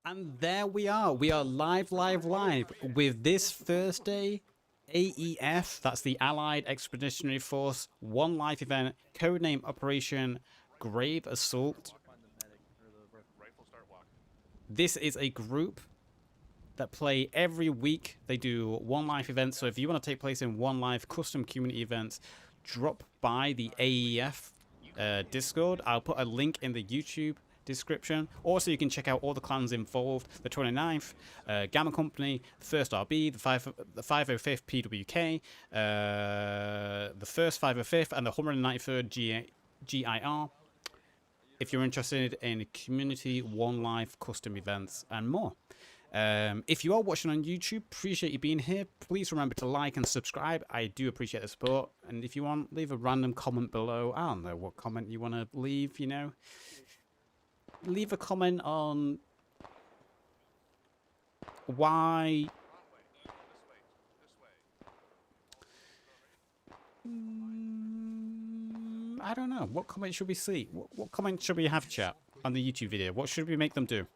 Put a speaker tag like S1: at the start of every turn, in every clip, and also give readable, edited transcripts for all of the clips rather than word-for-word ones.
S1: And there we are. We are live with this Thursday AEF. That's the Allied Expeditionary Force One Life event, codename Operation Grave Assault. This is a group that play every week. They do One Life events. So if you want to take place in One Life custom community events, drop by the AEF Discord. I'll put a link in the YouTube description. Also, you can check out all the clans involved: the 29th Gamma Company, the 1st RB, the 505th PWK, the 1st 505th, and the 193rd GIR. If you're interested in community, One Life, custom events, and more. If you are watching on YouTube, appreciate you being here. Please remember to like and subscribe. I do appreciate the support. And if you want, leave a random comment below. I don't know what comment you want to leave, you know. Leave a comment on why I don't know. What comment should we see? What comment should we have, chat, on the YouTube video? What should we make them do?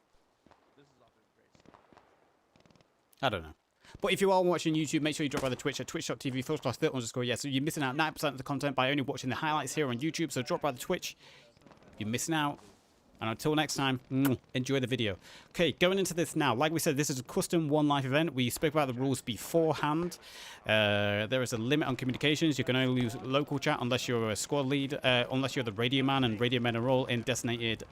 S1: I don't know. But if you are watching YouTube, make sure you drop by the Twitch at twitch.tv/third_yes. Yeah, so you're missing out 9% of the content by only watching the highlights here on YouTube. So drop by the Twitch. You're missing out. And until next time, enjoy the video. Okay, going into this now. Like we said, this is a custom One Life event. We spoke about the rules beforehand. There is a limit on communications. You can only use local chat unless you're a squad lead, unless you're the radio man, and radio men are all in designated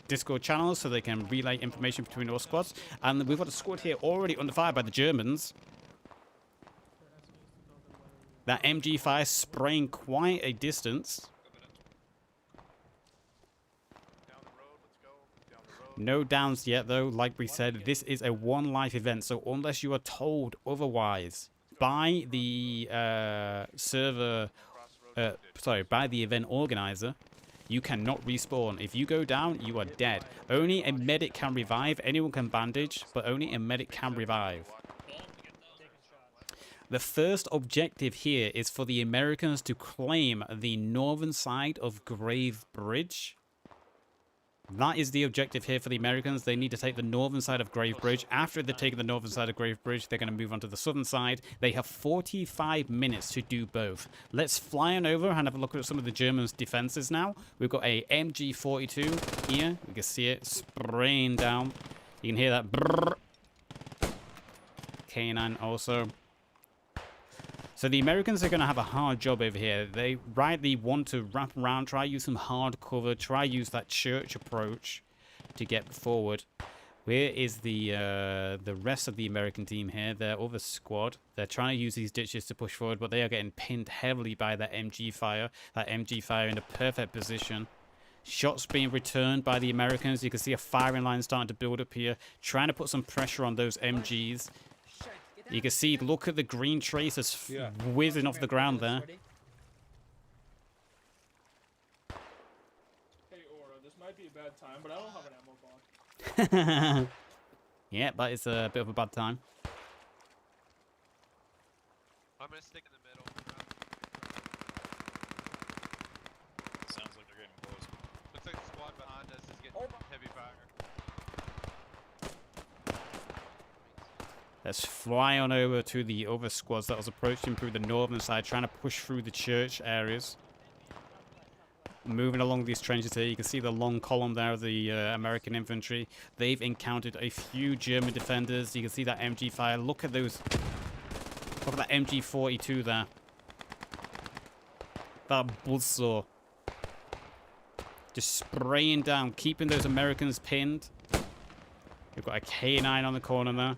S1: Discord channels so they can relay information between all squads. And we've got a squad here already under fire by the Germans. That MG fire spraying quite a distance. No downs yet, though. Like we said, this is a One Life event, so unless you are told otherwise by the by the event organizer, you cannot respawn. If you go down, you are dead. Only a medic can revive. Anyone can bandage, but only a medic can revive. The first objective here is for the Americans to claim the northern side of Grave Bridge. That is the objective here for the Americans. They need to take the northern side of Grave Bridge. After they've taken the northern side of Grave Bridge, they're going to move on to the southern side. They have 45 minutes to do both. Let's fly on over and have a look at some of the Germans' defenses now. We've got a MG42 here. We can see it spraying down. You can hear that brrr. K9 also. So the Americans are going to have a hard job over here. They rightly want to wrap around, try use some hard cover, try use that church approach to get forward. Where is the rest of the American team here? Their other squad. They're trying to use these ditches to push forward, but they are getting pinned heavily by that MG fire. That MG fire in a perfect position. Shots being returned by the Americans. You can see a firing line starting to build up here, trying to put some pressure on those MGs. You can see, look at the green traces whizzing off the ground there.
S2: Hey, Aura, this might be a bad time, but I don't have an ammo box.
S1: Yeah, that is a bit of a bad time.
S3: I'm gonna stick in the middle.
S4: Sounds like they're getting close.
S3: Looks like the squad behind us is getting heavy fire.
S1: Let's fly on over to the other squads that was approaching through the northern side, trying to push through the church areas. Moving along these trenches here, you can see the long column there of the American infantry. They've encountered a few German defenders. You can see that MG fire. Look at those. Look at that MG42 there. That buzzsaw. Just spraying down, keeping those Americans pinned. We've got a K9 on the corner there.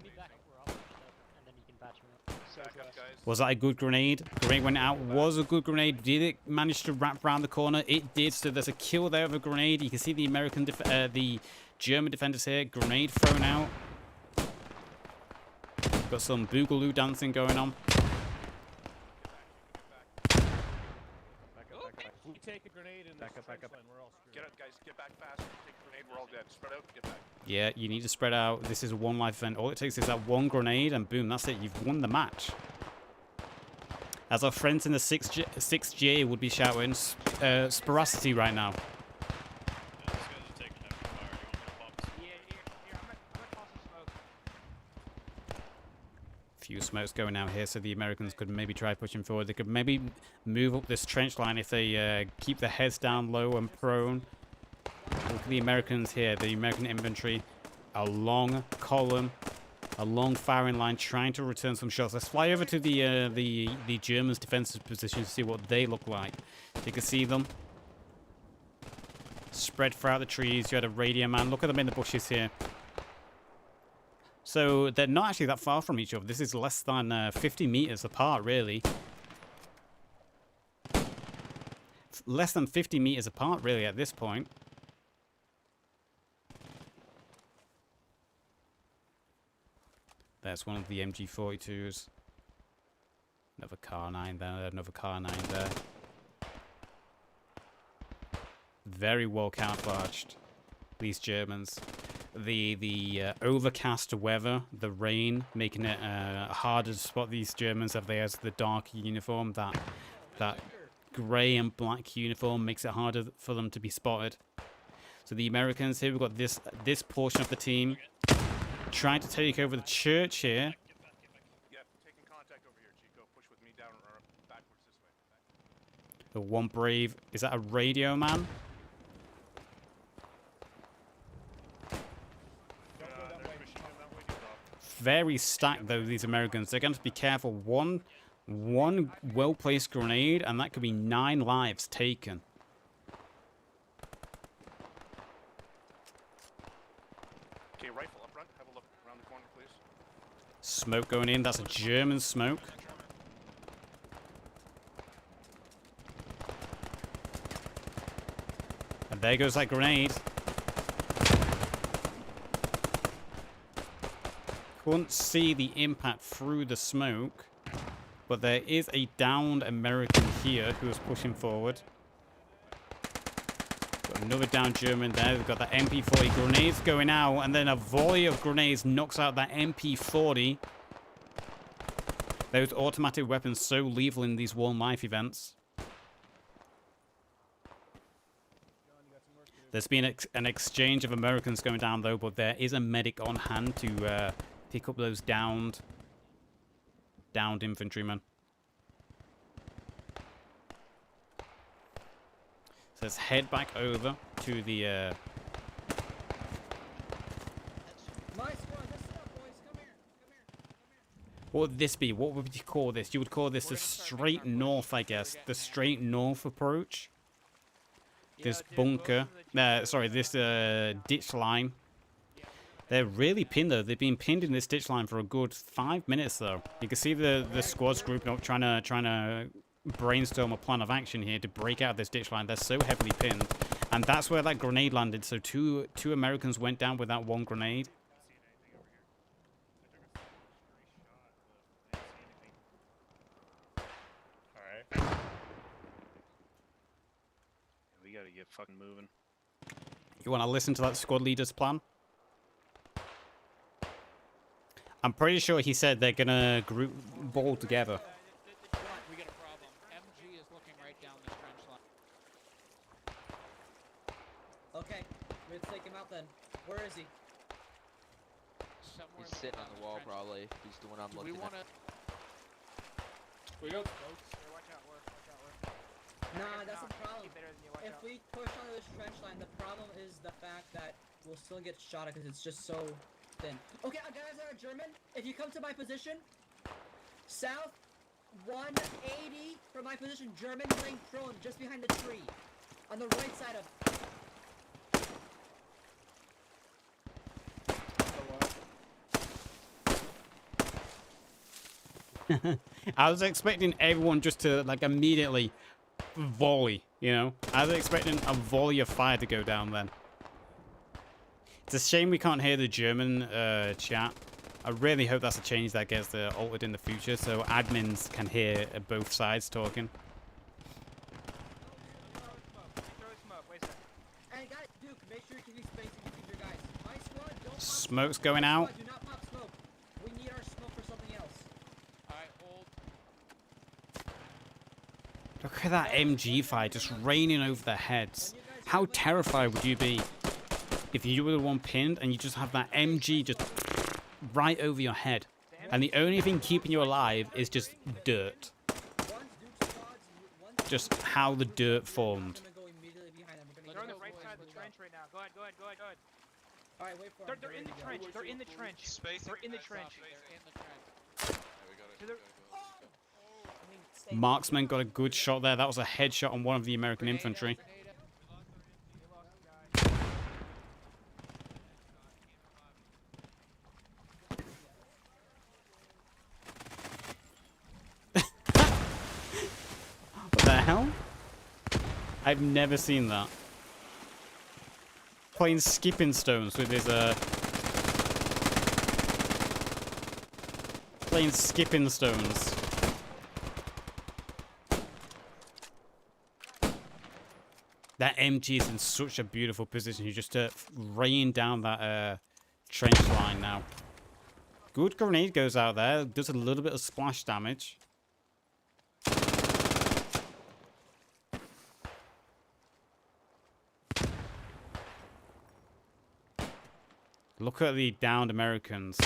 S1: Was that a good grenade? Grenade went out. Was a good grenade. Did it manage to wrap around the corner? It did. So there's a kill there of a grenade. You can see the the German defenders here. Grenade thrown out. Got some boogaloo dancing going on.
S2: You take a grenade and back up. We're all screwed.
S5: Get up, guys. Get back fast. Take a grenade. We're all dead. Spread out and get back.
S1: Yeah, you need to spread out. This is a One Life event. All it takes is that one grenade, and boom, that's it. You've won the match. As our friends in the 6G would be shouting, sporosity right now.
S4: Yeah, this guy's just taking heavy fire. You want me to pop this?
S2: Yeah, here, I'm
S1: few smokes going out here, so the Americans could maybe try pushing forward. They could maybe move up this trench line if they keep their heads down low and prone. Look at the Americans here, the American infantry, a long column, a long firing line, trying to return some shots. Let's fly over to the Germans' defensive position to see what they look like. You can see them spread throughout the trees. You had a radio man. Look at them in the bushes here. So they're not actually that far from each other. This is less than 50 meters apart, really. Less than 50 meters apart, really, at this point. There's one of the MG42s. Another car 9 there, another car 9 there. Very well camouflaged, these Germans. The overcast weather, the rain, making it harder to spot these Germans if they have the dark uniform. That grey and black uniform makes it harder for them to be spotted. So the Americans here, we've got this portion of the team trying to take over the church here.
S5: Yeah, taking contact over here, Chico. Push with me down or backwards this way.
S1: The one brave, is that a radio man? Very stacked though, these Americans. They're going to be careful. One well-placed grenade, and that could be 9 lives taken.
S5: Okay, rifle up front. Have a look around the corner, please.
S1: Smoke going in. That's a German smoke. And there goes that grenade. Couldn't see the impact through the smoke, but there is a downed American here who is pushing forward. Got another downed German there. We've got that MP40 grenades going out, and then a volley of grenades knocks out that MP40. Those automatic weapons so lethal in these one life events. There's been an exchange of Americans going down though, but there is a medic on hand to pick up those downed infantrymen. So let's head back over to the
S6: My squad, listen up, boys. Come here.
S1: what would this be? What would you call this? You would call this the straight north, I guess. The straight north approach. This bunker. Sorry, this ditch line. They're really pinned though. They've been pinned in this ditch line for a good 5 minutes though. You can see the squads grouping up, trying to brainstorm a plan of action here to break out this ditch line. They're so heavily pinned, and that's where that grenade landed. So two Americans went down with that one grenade.
S4: Alright. We gotta get fucking moving.
S1: You want to listen to that squad leader's plan? I'm pretty sure he said they're gonna group ball together.
S6: We got a problem. MG is looking right down this trench line. Okay, let's take him out then. Where is he? Somewhere
S7: He's sitting on the wall, probably. He's doing what I'm looking at.
S2: We got smokes.
S6: Nah, that's the problem. If we push onto this trench line, the problem is the fact that we'll still get shot at because it's just so thin. Okay, guys that are German, if you come to my position, south 180 from my position, German laying prone just behind the tree, on the right side of.
S1: I was expecting everyone just to like immediately volley, you know? I was expecting a volley of fire to go down then. It's a shame we can't hear the German chat. I really hope that's a change that gets altered in the future so admins can hear both sides talking.
S6: And guys, Duke, make sure you keep spacing between your guys. My squad, don't pop
S1: Smoke's
S6: smoke.
S1: going
S6: My
S1: out.
S6: squad, do not pop smoke. We need our smoke for something else.
S7: Alright, hold.
S1: Look at that MG fire just raining over their heads. How terrified would you be if you were the one pinned and you just have that MG just right over your head? And the only thing keeping you alive is just dirt. Just how the dirt formed.
S8: They're on the right side of the trench right now. Go ahead, go ahead, go ahead, go ahead.
S6: Alright, wait for them.
S8: They're in the trench. They're in the trench.
S3: Spacing.
S8: They're in the
S3: Stop
S8: trench.
S3: spacing.
S8: To the-
S1: Marksman got a good shot there. That was a headshot on one of the American infantry.
S8: We lost a guy.
S1: What the hell? I've never seen that. Playing skipping stones with his playing skipping stones. That MG is in such a beautiful position. You just rain down that trench line now. Good grenade goes out there. Does a little bit of splash damage. Look at the downed Americans.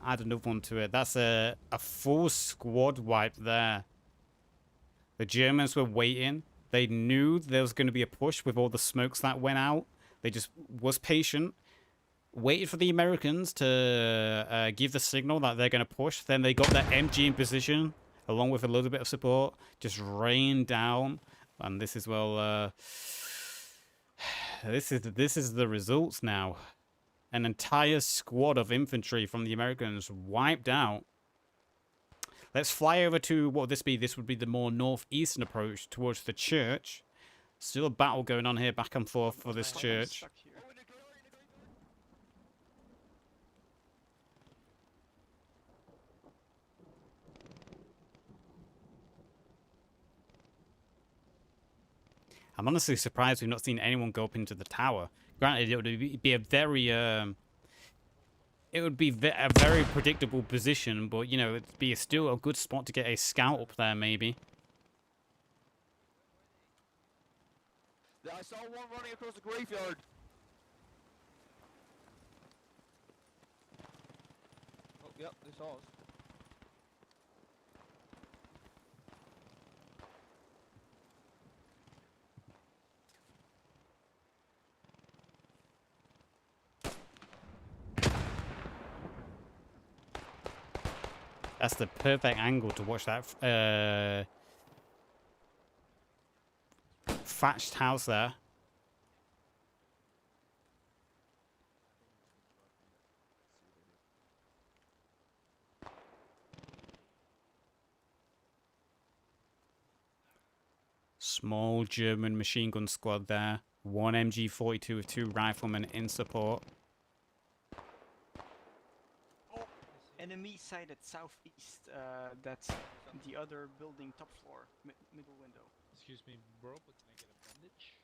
S1: Add another one to it. That's a full squad wipe there. The Germans were waiting. They knew there was going to be a push with all the smokes that went out. They just was patient. Waited for the Americans to give the signal that they're going to push. Then they got their MG in position, along with a little bit of support. Just rained down. And this is, well... This is the results now. An entire squad of infantry from the Americans wiped out. Let's fly over to what would this be? This would be the more northeastern approach towards the church. Still a battle going on here back and forth for this church. I'm honestly surprised we've not seen anyone go up into the tower. Granted, it would be a very a very predictable position, but you know, it'd be still a good spot to get a scout up there, maybe.
S7: I saw one running across the graveyard. Oh, yep, they saw us.
S1: That's the perfect angle to watch that thatched house there. Small German machine gun squad there. One MG42 with 2 riflemen in support.
S9: Enemy sighted southeast. That's the other building, top floor, middle window.
S2: Excuse me, bro, but can I get a bandage?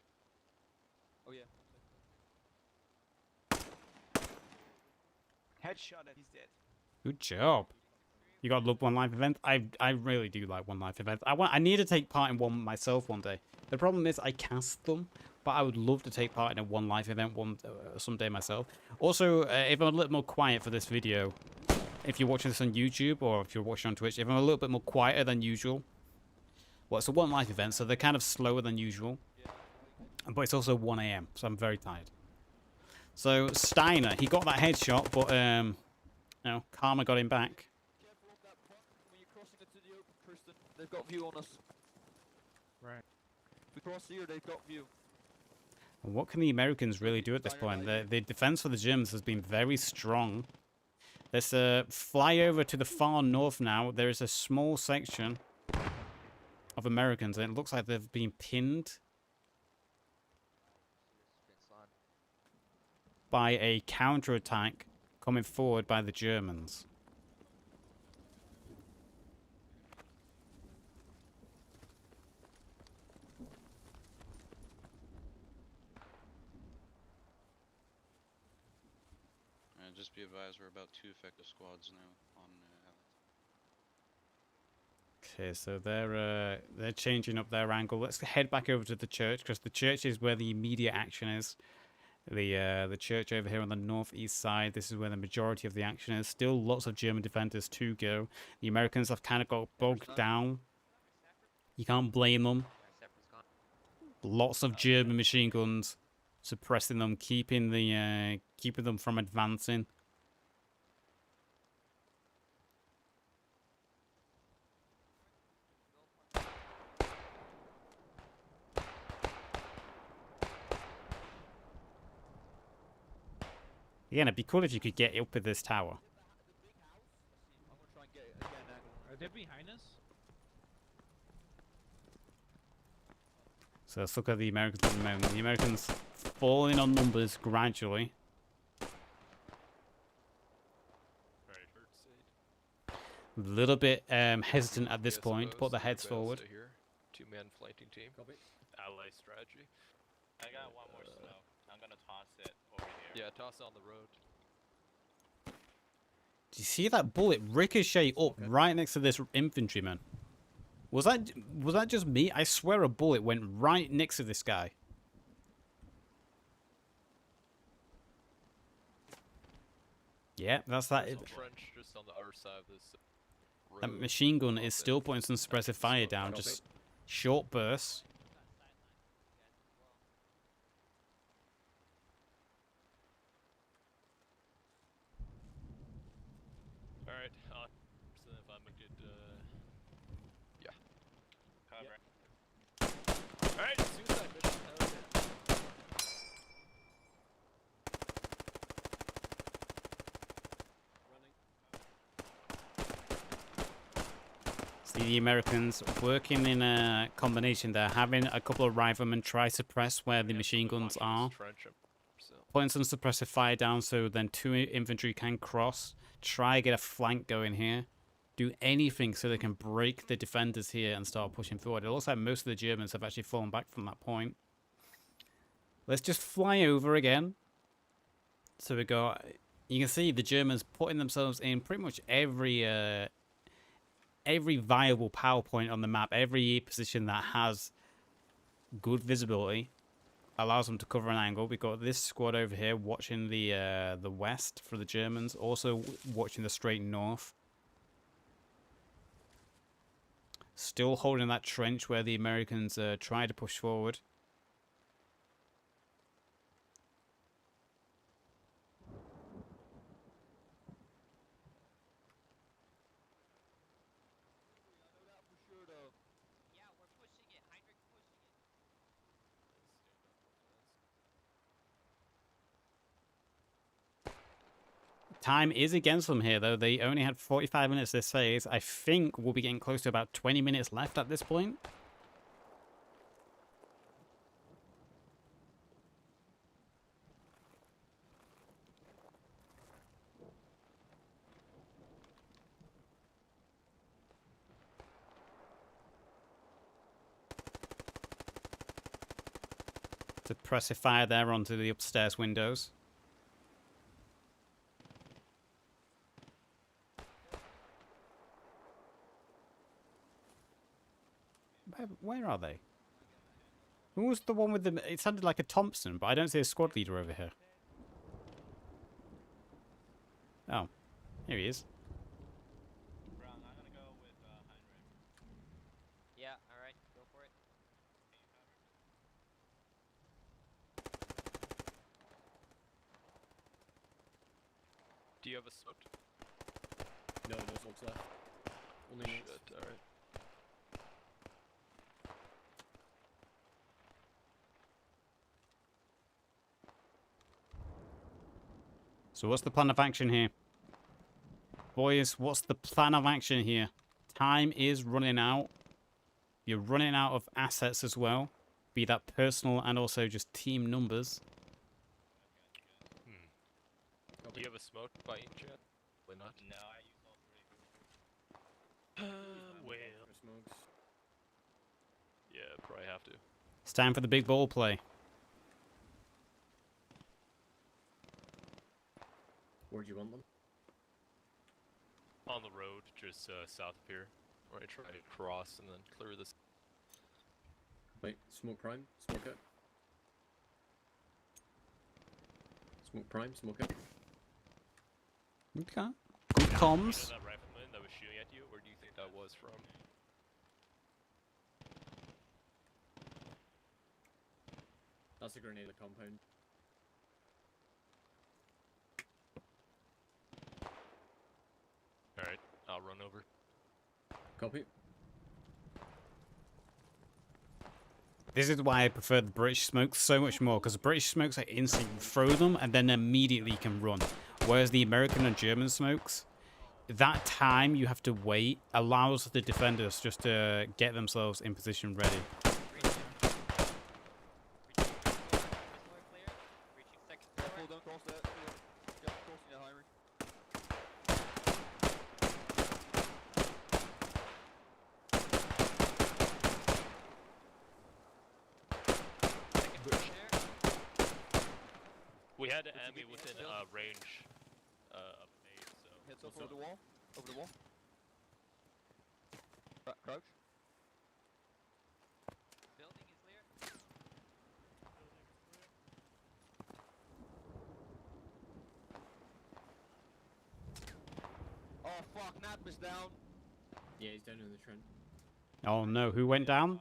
S7: Oh yeah.
S9: Headshot and he's dead.
S1: Good job. You got to love One Life events. I really do like One Life events. I need to take part in one myself one day. The problem is I cast them, but I would love to take part in a One Life event someday myself. Also, if I'm a little more quiet for this video, if you're watching this on YouTube or if you're watching on Twitch, if I'm a little bit more quieter than usual, well, it's a One Life event, so they're kind of slower than usual. But it's also 1 AM, so I'm very tired. So Steiner, he got that headshot, but you know, Karma got him back.
S7: Careful of that park when you're crossing into the open, Kirsten. They've got view on us.
S2: Right.
S7: If we cross here, they've got view.
S1: And what can the Americans really do at this point? The defense for the Germans has been very strong. Let's fly over to the far north now. There is a small section of Americans, and it looks like they've been pinned by a counterattack coming forward by the Germans.
S10: Just be advised, we're about 2 effective squads now on
S1: Okay, so they're changing up their angle. Let's head back over to the church, because the church is where the immediate action is. The church over here on the northeast side. This is where the majority of the action is. Still lots of German defenders to go. The Americans have kind of got bogged down. You can't blame them. Lots of German machine guns suppressing them, keeping them from advancing. Again, it'd be cool if you could get up at this tower.
S7: I'm gonna try and get an angle on it.
S2: Are they behind us?
S1: So let's look at the Americans at the moment. The Americans falling on numbers gradually. A little bit hesitant at this point to put their heads forward.
S7: Two-man flanking team.
S2: Copy.
S7: Ally strategy.
S4: I got one more snow. I'm gonna toss it over here.
S7: Yeah, toss it on the road.
S1: Do you see that bullet ricochet up right next to this infantryman? Was that just me? I swear a bullet went right next to this guy. Yeah, that's that.
S7: There's a trench just on the other side of this road.
S1: That machine gun is still putting some suppressive fire down, just short bursts.
S7: Alright, so if I'm a good, yeah.
S4: Cover.
S7: Alright, suicide mission, hell yeah.
S1: See the Americans working in a combination there, having a couple of riflemen try suppress where the machine guns are. Putting some suppressive fire down so then 2 infantry can cross. Try get a flank going here. Do anything so they can break the defenders here and start pushing forward. It looks like most of the Germans have actually fallen back from that point. Let's just fly over again. So we go. You can see the Germans putting themselves in pretty much every viable power point on the map. Every position that has good visibility allows them to cover an angle. We've got this squad over here watching the west for the Germans, also watching the straight north. Still holding that trench where the Americans try to push forward.
S3: Yeah, we're pushing it. Heinrich pushing it.
S1: Time is against them here, though. They only had 45 minutes this phase. I think we'll be getting close to about 20 minutes left at this point. Suppressive fire there onto the upstairs windows. Where are they? Who was the one with the... It sounded like a Thompson, but I don't see a squad leader over here. Oh, here he is.
S4: Brown, I'm gonna go with Heinrich.
S3: Yeah, alright, go for it.
S7: Do you have a smoked?
S2: No, no smokes left. Only
S7: Shit, alright.
S1: So what's the plan of action here? Boys, what's the plan of action here? Time is running out. You're running out of assets as well. Be that personal and also just team numbers.
S7: Do you have a smoke by any chance? Probably not.
S4: No, I used all 3.
S7: Well.
S2: smokes.
S7: Yeah, probably have to.
S1: It's time for the big ball play.
S2: Where do you want them?
S7: On the road, just south of here. Where I try to cross and then clear this.
S2: Wait, smoke prime, smoke it.
S11: Smoke prime, smoke up.
S1: Okay. Good comms.
S7: That rifleman that was shooting at you, where do you think that was from?
S11: That's a grenade at compound.
S7: Alright, I'll run over.
S11: Copy.
S1: This is why I prefer the British smokes so much more, because the British smokes are instant. You throw them and then immediately you can run. Whereas the American and German smokes, that time you have to wait allows the defenders just to get themselves in position ready.
S3: Don't cross that. Yep, crossing it, Heinrich.
S7: We had an enemy within range of me, so.
S3: Heads up over the wall. Over the wall. Crouch. Building is clear. Oh fuck, Nap is down.
S11: Yeah, he's down in the trench.
S1: Oh no, who went down?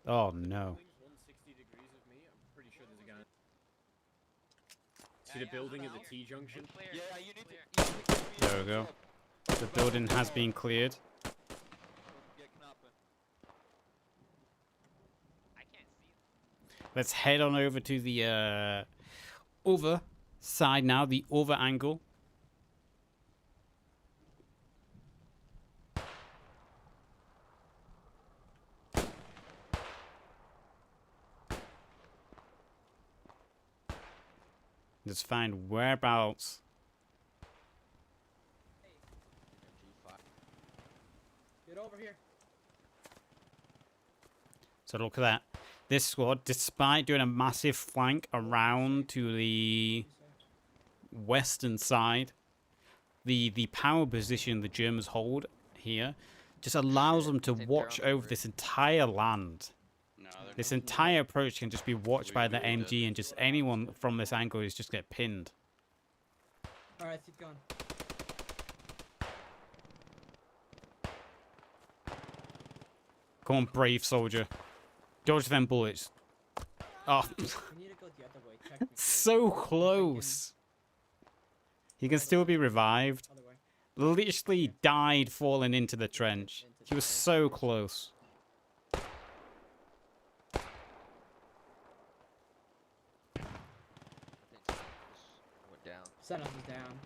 S1: Oh no.
S11: 160 degrees of me. I'm pretty sure there's a guy. See the building at the T junction?
S3: Yeah, you need to.
S1: There we go. The building has been cleared.
S3: Get Knappen. I can't see.
S1: Let's head on over to the other side now, the other angle. Let's find whereabouts.
S6: Get over here.
S1: So look at that. This squad, despite doing a massive flank around to the western side, the power position the Germans hold here just allows them to watch over this entire land. This entire approach can just be watched by the MG, and just anyone from this angle is just get pinned.
S6: Alright, keep going.
S1: Come on, brave soldier. Dodge them bullets. Oh,
S6: We need to go the other way, technically.
S1: so close. He can still be revived.
S6: Other way.
S1: Literally died falling into the trench. He was so close.
S3: Went down.
S6: Setup is down.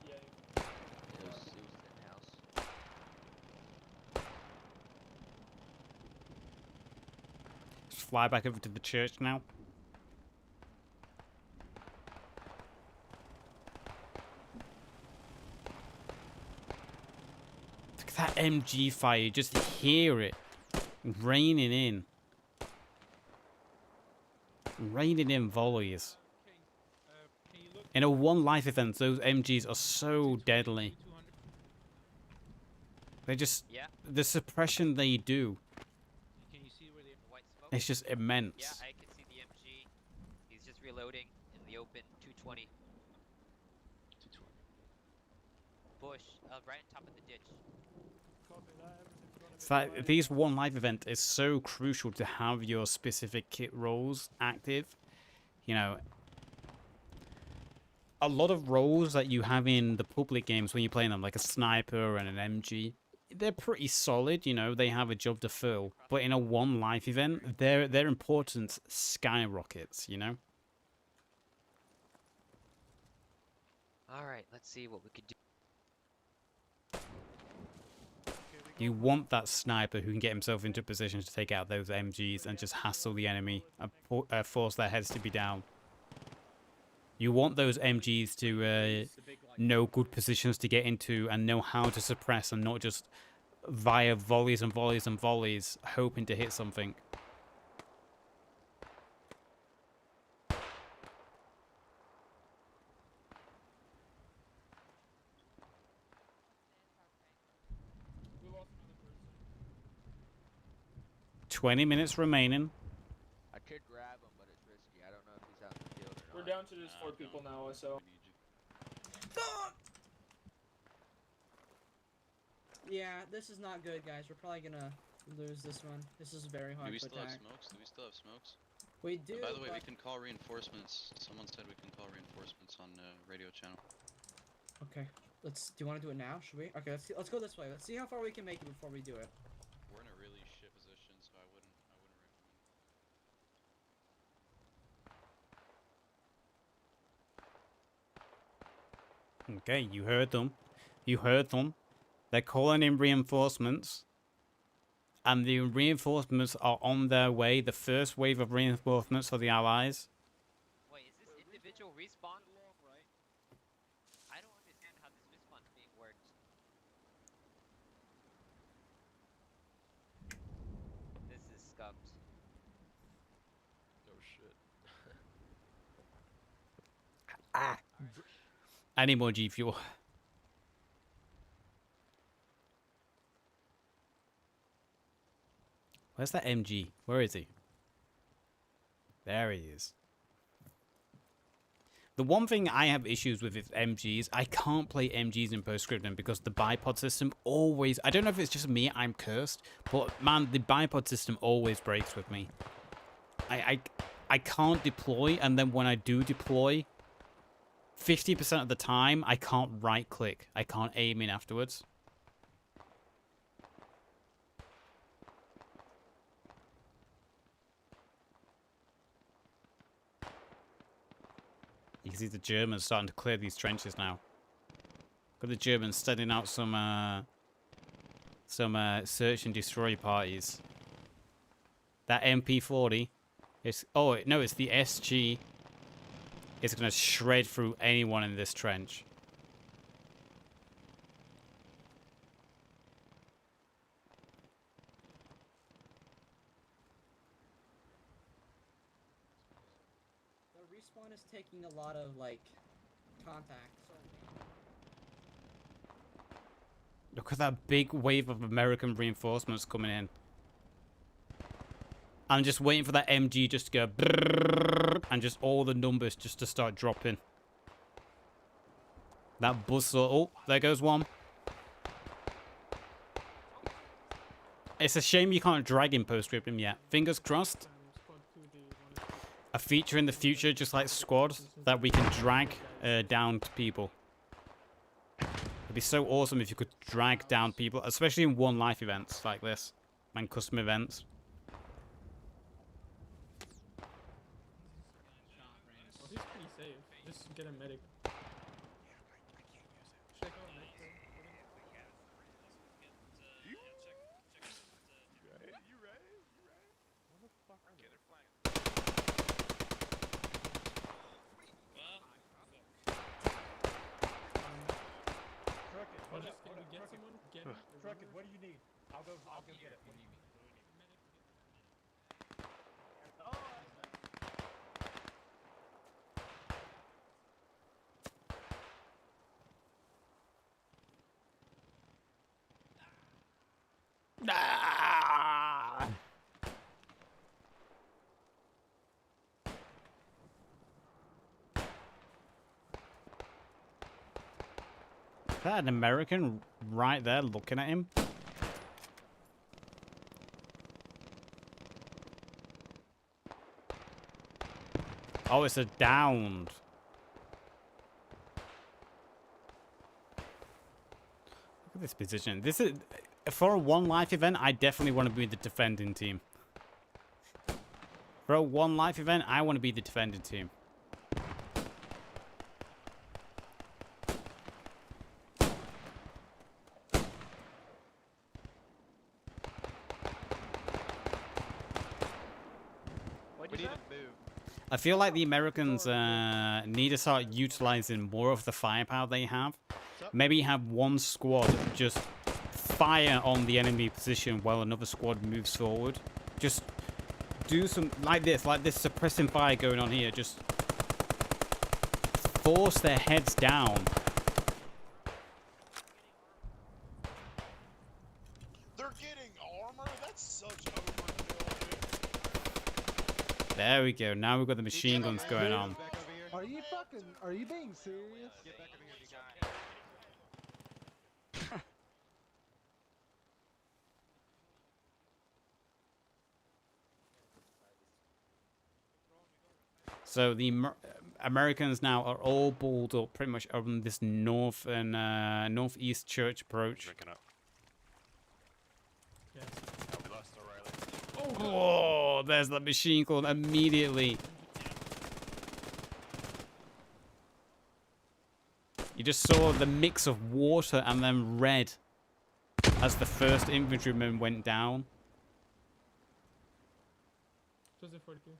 S2: Yeah.
S3: It was in house.
S1: Just fly back over to the church now. Look at that MG fire. You just hear it raining in. Raining in volleys. In a one life event, those MGs are so deadly. They just, the suppression they do,
S8: Can you see where they
S3: White smoke?
S1: it's just immense.
S3: Yeah, I can see the MG. He's just reloading in the open. 220.
S11: 220.
S3: Bush, right on top of the ditch.
S2: Copy that. Everything's gonna be
S1: It's like,
S2: fine.
S1: these one life event is so crucial to have your specific kit roles active. You know, a lot of roles that you have in the public games when you're playing them, like a sniper and an MG, they're pretty solid. You know, they have a job to fill. But in a one life event, their importance skyrockets. You know.
S3: All right, let's see what we could do.
S1: You want that sniper who can get himself into position to take out those MGs and just hassle the enemy and force their heads to be down. You want those MGs to know good positions to get into and know how to suppress, and not just via volleys and volleys and volleys hoping to hit something.
S2: We lost another person.
S1: 20 minutes remaining.
S3: I could grab him, but it's risky. I don't know if he's out in the field or
S2: down to just 4 people now, so.
S6: Yeah, this is not good, guys. We're probably gonna lose this one. This is very hard
S10: Do we
S6: to
S10: still have
S6: attack.
S10: smokes? Do we still have smokes?
S6: We do.
S10: And by the way, we
S6: but...
S10: can call reinforcements. Someone said we can call reinforcements on radio channel.
S6: Okay. Let's. Do you want to do it now? Should we? Okay. Let's go this way. Let's see how far we can make it before we do it.
S10: We're in a really shit position, so I wouldn't recommend.
S1: Okay, you heard them. You heard them. They're calling in reinforcements. And the reinforcements are on their way. The first wave of reinforcements for the Allies.
S3: Wait, is this individual respawn? I don't understand how this respawn thing works. This is scuffed.
S7: Oh shit.
S1: Ah. I need more G fuel. Where's that MG? Where is he? There he is. The one thing I have issues with MGs, I can't play MGs in Postscriptum because the bipod system always... I don't know if it's just me, I'm cursed, but man, the bipod system always breaks with me. I can't deploy, and then when I do deploy, 50% of the time, I can't right-click. I can't aim in afterwards. You can see the Germans starting to clear these trenches now. Got the Germans sending out some search and destroy parties. That MP40 is... Oh, no, it's the SG. It's going to shred through anyone in this trench.
S6: Respawn is taking a lot of like contact.
S1: Look at that big wave of American reinforcements coming in. I'm just waiting for that MG just to go brrrr, and just all the numbers just to start dropping. That buzzsaw. Oh, there goes one. It's a shame you can't drag in Postscriptum yet. Fingers crossed. A feature in the future, just like Squad, that we can drag down people. It'd be so awesome if you could drag down people, especially in one life events like this, and custom events.
S2: Oh, he's pretty safe. Just get a medic. Check out medic.
S5: You ready? Motherfucker. Okay, they're flying.
S2: Truckett, what do you need? I'll go get it. What do you need?
S1: Ah! Is that an American right there looking at him? Oh, it's a downed. Look at this position. This is for a one life event. I definitely want to be the defending team. For a one life event, I want to be the defending team. I feel like the Americans need to start utilizing more of the firepower they have. Maybe have one squad just fire on the enemy position while another squad moves forward. Just do some like this suppressing fire going on here. Just force their heads down.
S5: They're getting armor? That's such overkill, dude.
S1: There we go. Now we've got the machine guns going on.
S6: Are you
S12: Are you being serious?
S9: Get back over here, you guy.
S1: So the Americans now are all balled up pretty much on this north and northeast church approach.
S7: Drinking up.
S2: Yes.
S7: Oh, we lost O'Reilly.
S1: Oh, there's the machine gun immediately. You just saw the mix of water and then red as the first infantryman went down.
S2: Joseph 42.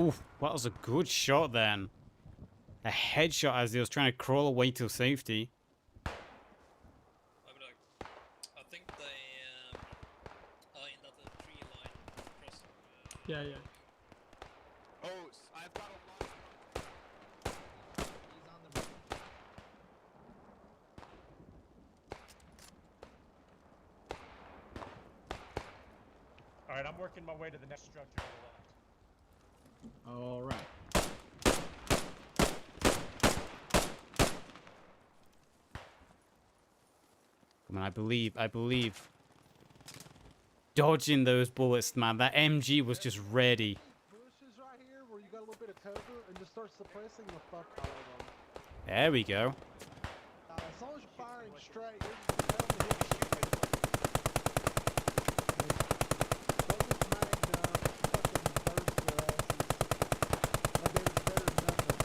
S1: Oof, that was a good shot then. A headshot as he was trying to crawl away to safety.
S4: I think they are in that tree line across.
S2: Yeah, yeah.
S5: Oh, I've got a lot.
S6: He's on the.
S5: All right, I'm working my way to the next structure to the left.
S11: All right.
S1: Come on, I believe. Dodging those bullets, man. That MG was just ready.
S12: Bushes right here where you got a little bit of cover and just start suppressing the fuck out of them.
S1: There we go.
S12: As long as you're firing straight, you're just telling me hit shit. Don't just mag fucking burst their asses. Like they was better than nothing.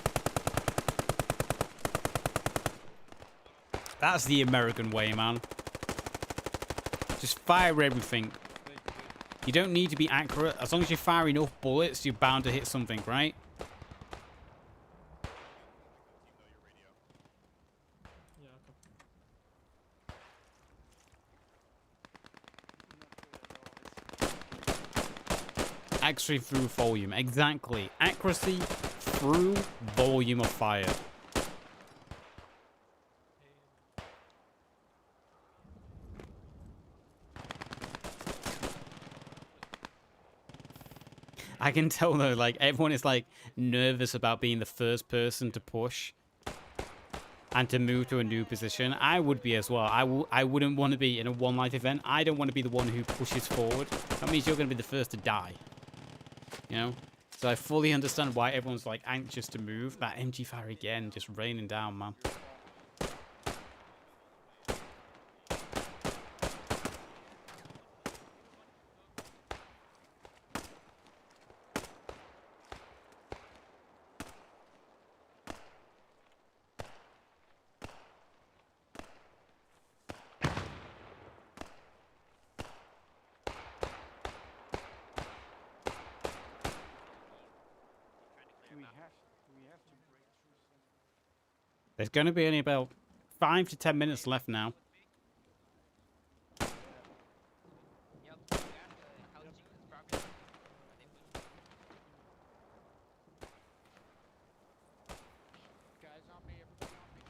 S1: That's the American way, man. Just fire everything. You don't need to be accurate. As long as you fire enough bullets, you're bound to hit something, right?
S2: Yeah, okay.
S1: Accuracy through volume. Exactly. Accuracy through volume of fire. I can tell though, like, everyone is like nervous about being the first person to push and to move to a new position. I would be as well. I wouldn't want to be in a one life event. I don't want to be the one who pushes forward. That means you're going to be the first to die. You know? So I fully understand why everyone's like anxious to move. That MG fire again, just raining down, man.
S9: We have to break through some.
S1: There's going to be only about 5 to 10 minutes left now.
S3: Yep. We got the housing is progress. They push.
S8: Guys on me, everybody on me.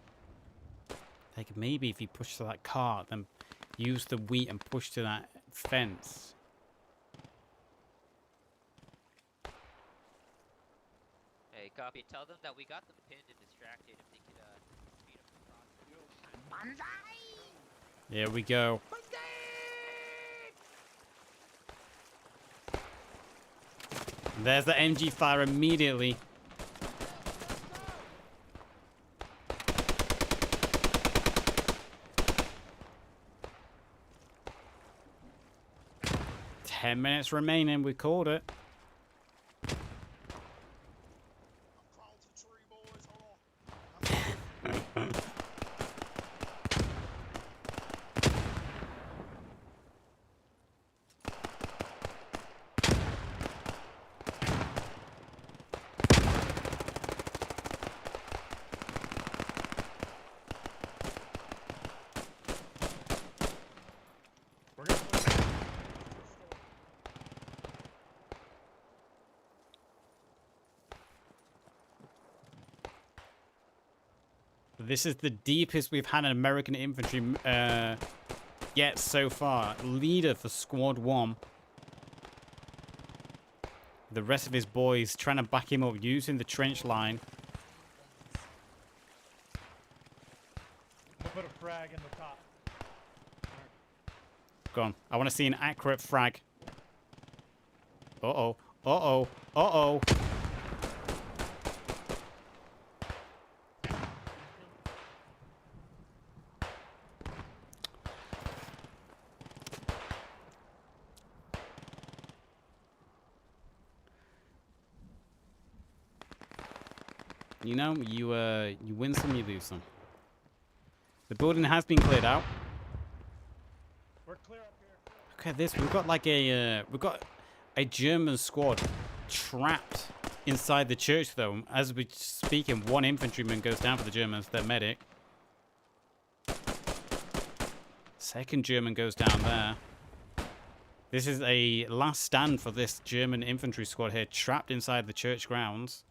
S1: Like maybe if you push to that cart, then use the wheat and push to that fence.
S3: Hey, copy. Tell them that we got them pinned and distracted. If they could speed up the process.
S1: Here we go. There's the MG fire immediately. Ten minutes remaining. We called it. This is the deepest we've had an American infantry yet so far. Leader for Squad 1. The rest of his boys trying to back him up using the trench line.
S2: We'll put a frag in the top.
S1: Go on. I want to see an accurate frag. Uh-oh. Uh-oh. Uh-oh. You know, you win some, you lose some. The building has been cleared out.
S2: We're clear up here.
S1: Look at this. We've got like a German squad trapped inside the church, though. As we're speaking, one infantryman goes down for the Germans. Their medic. Second German goes down there. This is a last stand for this German infantry squad here, trapped inside the church grounds.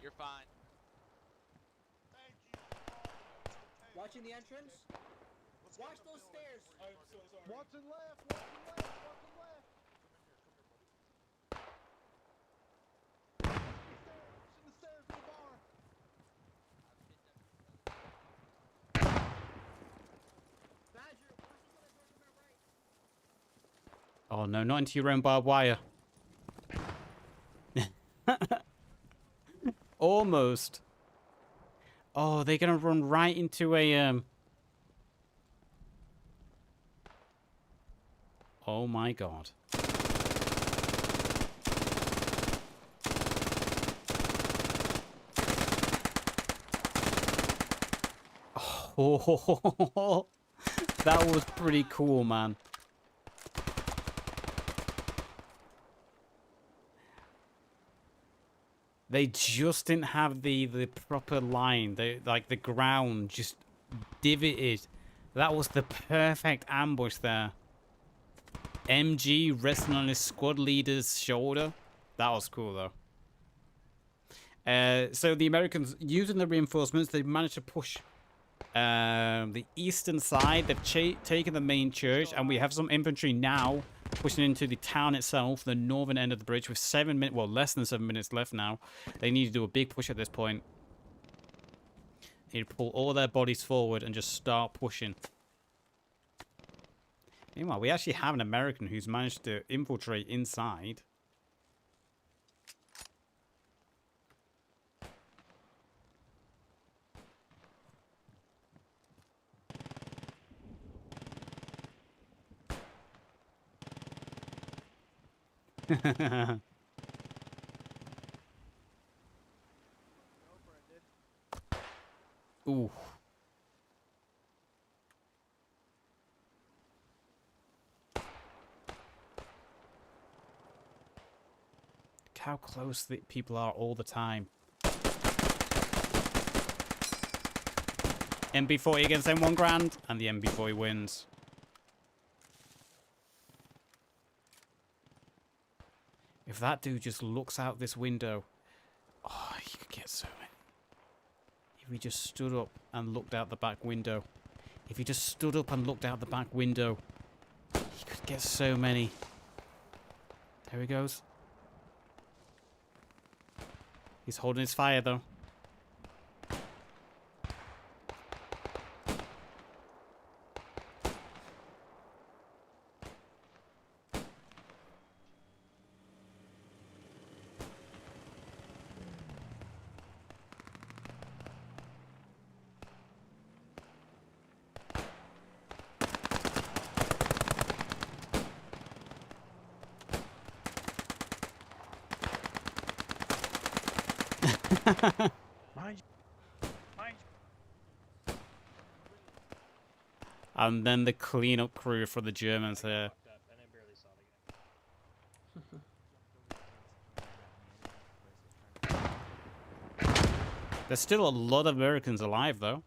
S3: You're fine.
S6: Watching the entrance. Watch those stairs.
S2: I'm so sorry.
S12: Watching left, watching left, watching left. Watching the stairs to the bar.
S6: Badger, watch this one door to my right.
S1: Oh no, not into your own barbed wire. Almost. Oh, they're gonna run right into a Oh my god. Oh, that was pretty cool, man. They just didn't have the proper line. They like the ground just divoted. That was the perfect ambush there. MG resting on his squad leader's shoulder. That was cool though. So the Americans, using the reinforcements, they managed to push the eastern side. They've taken the main church, and we have some infantry now pushing into the town itself, the northern end of the bridge, with 7 minutes, well, less than 7 minutes left now. They need to do a big push at this point. They need to pull all their bodies forward and just start pushing. Meanwhile, we actually have an American who's managed to infiltrate inside. Ooh. Look how close the people are all the time. MB40 against M1 Grand, and the MB40 wins. If that dude just looks out this window, oh, he could get so many. If he just stood up and looked out the back window. If he just stood up and looked out the back window, he could get so many. There he goes. He's holding his fire though.
S9: Mind
S1: And then the cleanup crew for the Germans here. There's still a lot of Americans alive, though.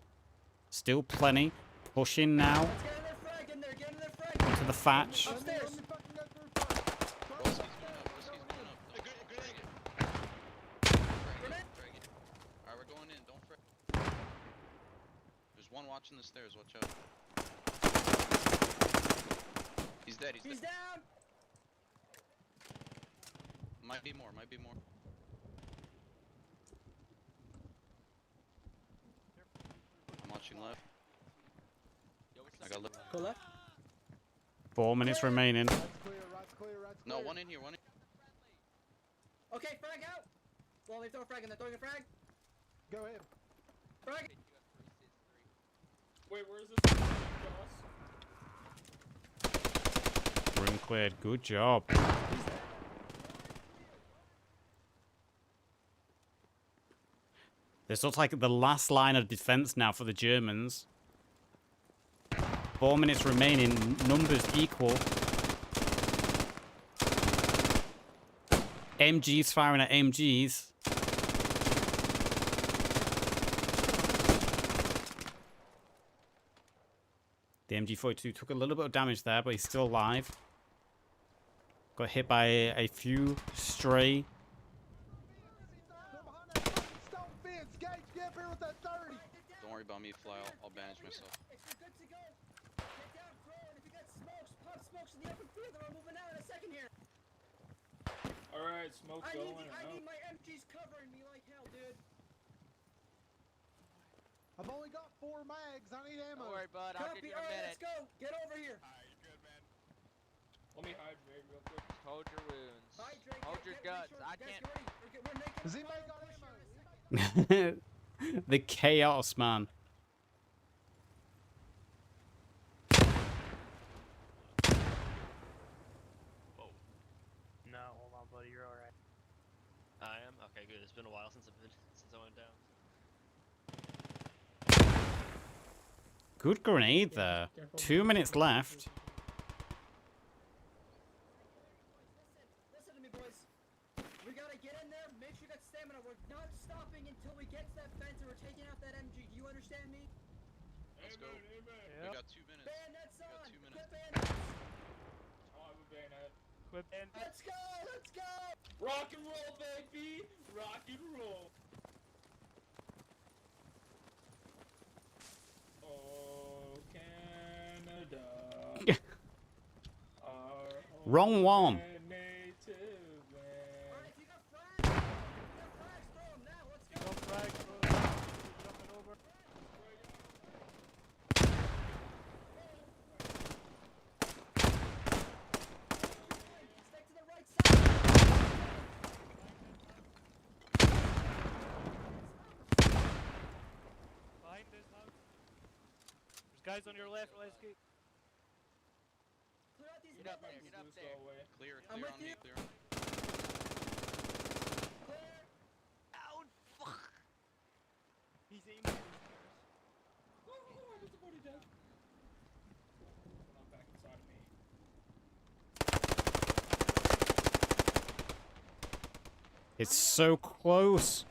S1: Still plenty. Pushing now
S6: Let's get in their frag in there. Get in their frag.
S1: to the thatch.
S6: Upstairs.
S10: Broski's going up. Broski's going up. No, frag it. Alright, we're going in. Don't fret. There's one watching the stairs. Watch out. He's dead.
S6: He's down.
S10: Might be more. Might be more. I'm watching left. I got left.
S6: Go left.
S1: 4 minutes remaining.
S12: Right's clear, right's clear, right's clear.
S10: No, one in here. One in.
S6: Okay, frag out. Well, they throw a frag in there. Throwing a frag.
S12: Go ahead.
S6: Frag.
S2: Wait, where is this? Boss?
S1: Room cleared. Good job. This looks like the last line of defense now for the Germans. 4 minutes remaining. Numbers equal. MGs firing at MGs. The MG42 took a little bit of damage there, but he's still alive. Got hit by a few stray.
S10: Don't worry about me, Fly. I'll bandage myself.
S6: If you're good to go, get down, throw, and if you got smokes, pop smokes in the open field, and we're moving out in a second here.
S2: Alright, smoke's
S6: I
S2: going.
S6: need my MGs covering me like hell, dude.
S12: I've only got 4 mags. I need ammo.
S3: Don't worry, bud. I'll give
S6: Copy.
S3: you a
S6: Alright,
S3: minute.
S6: let's go. Get over here.
S5: Alright, you good, man?
S2: Let me hydrate real quick.
S3: Hold your wounds.
S6: Hydrate.
S3: Hold your guts. I
S6: Guys,
S3: can't.
S6: get ready. We're making
S12: Has
S6: a
S12: anybody
S6: final
S12: got
S6: push
S12: ammo?
S6: here in a second.
S1: The chaos, man.
S9: No, hold on, buddy. You're alright.
S7: I am? Okay, good. It's been a while since I went down.
S1: Good grenade there. 2 minutes left.
S6: Listen to me, boys. We gotta get in there. Make sure you got stamina. We're not stopping until we get to that fence and we're taking out that MG. Do you understand me?
S10: Let's go.
S2: Amen.
S10: We got 2 minutes.
S6: Bayonets
S10: We got
S6: on.
S10: 2 minutes.
S6: Quit bayonets.
S2: Oh, I have a bayonet.
S9: Quit and
S6: Let's go. Let's go.
S2: Rock and roll, baby! Rock and roll! Oh, Canada. Our
S1: Wrong one.
S2: home and native land.
S6: Alright, if you got frags, throw them now. Let's go.
S9: don't frag, bro. Jumping over.
S6: Stick to the right side.
S9: Behind this house. There's guys on your left, let's get.
S6: Clear out these
S3: Get up there,
S6: buildings.
S3: get up
S2: Just
S3: there.
S2: go away.
S10: Clear,
S6: I'm
S10: clear
S6: with
S10: on me.
S6: you.
S10: Clear on me.
S6: Clear.
S3: Down. Fuck.
S9: He's aiming at the stairs.
S2: Oh, I got somebody dead. Not back inside of me.
S1: It's so close.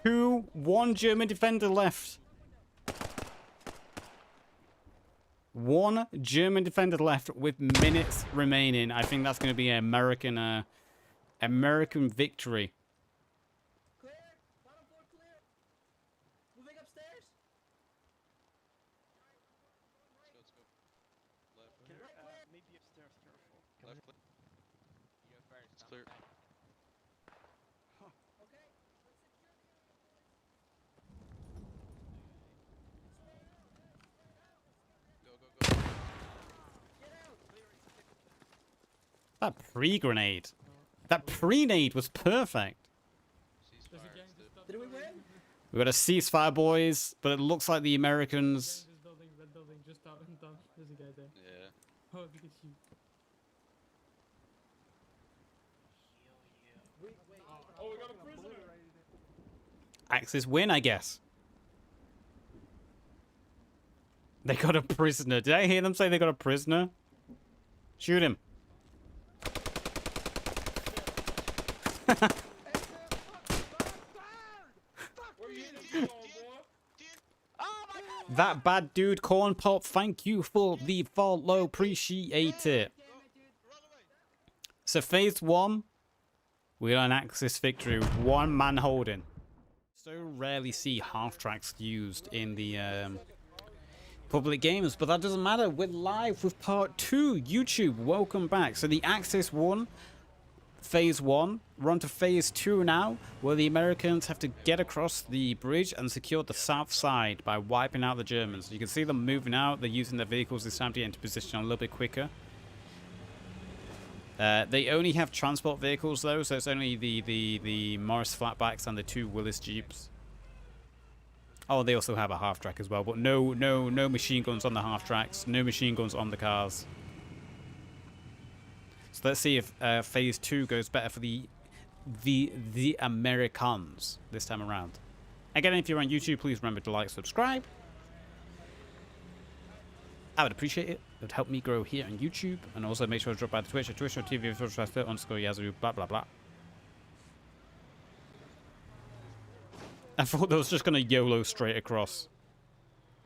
S1: 1 German defender left. 1 German defender left with minutes remaining. I think that's going to be an American victory.
S6: Clear. Bottom floor clear. Moving upstairs.
S10: Let's go. Left.
S9: Maybe upstairs, careful.
S10: Left click.
S3: You go first.
S10: It's
S3: I'm
S10: clear.
S3: behind.
S6: Okay. Let's secure the other buildings.
S10: Go, go, go.
S6: Get out.
S1: That pre-grenade. That pre-nade was perfect.
S10: Ceasefire. Still.
S6: Did we win?
S1: We got a ceasefire, boys, but it looks like the Americans...
S2: This building, red building, just top and top. There's a guy there.
S10: Yeah.
S2: Oh, look at you. Oh, we got a prisoner!
S1: Axis win, I guess. They got a prisoner. Did I hear them say they got a prisoner? Shoot him. That bad dude, Corn Pop, thank you for the follow. Appreciate it. So phase 1, we got an Axis victory with 1 man holding. So rarely see half tracks used in the public games, but that doesn't matter. We're live with part 2. YouTube, welcome back. So the Axis won phase 1. We're on to phase 2 now, where the Americans have to get across the bridge and secure the south side by wiping out the Germans. You can see them moving out. They're using their vehicles this time to get into position a little bit quicker. They only have transport vehicles though, so it's only the Morris flatbacks and the 2 Willis Jeeps. Oh, they also have a half track as well, but no machine guns on the half tracks, no machine guns on the cars. So let's see if phase 2 goes better for the Americans this time around. Again, if you're on YouTube, please remember to like, subscribe. I would appreciate it. It would help me grow here on YouTube, and also make sure to drop by the Twitch at twitch.tv/_yazoo, blah blah blah. I thought that was just gonna YOLO straight across.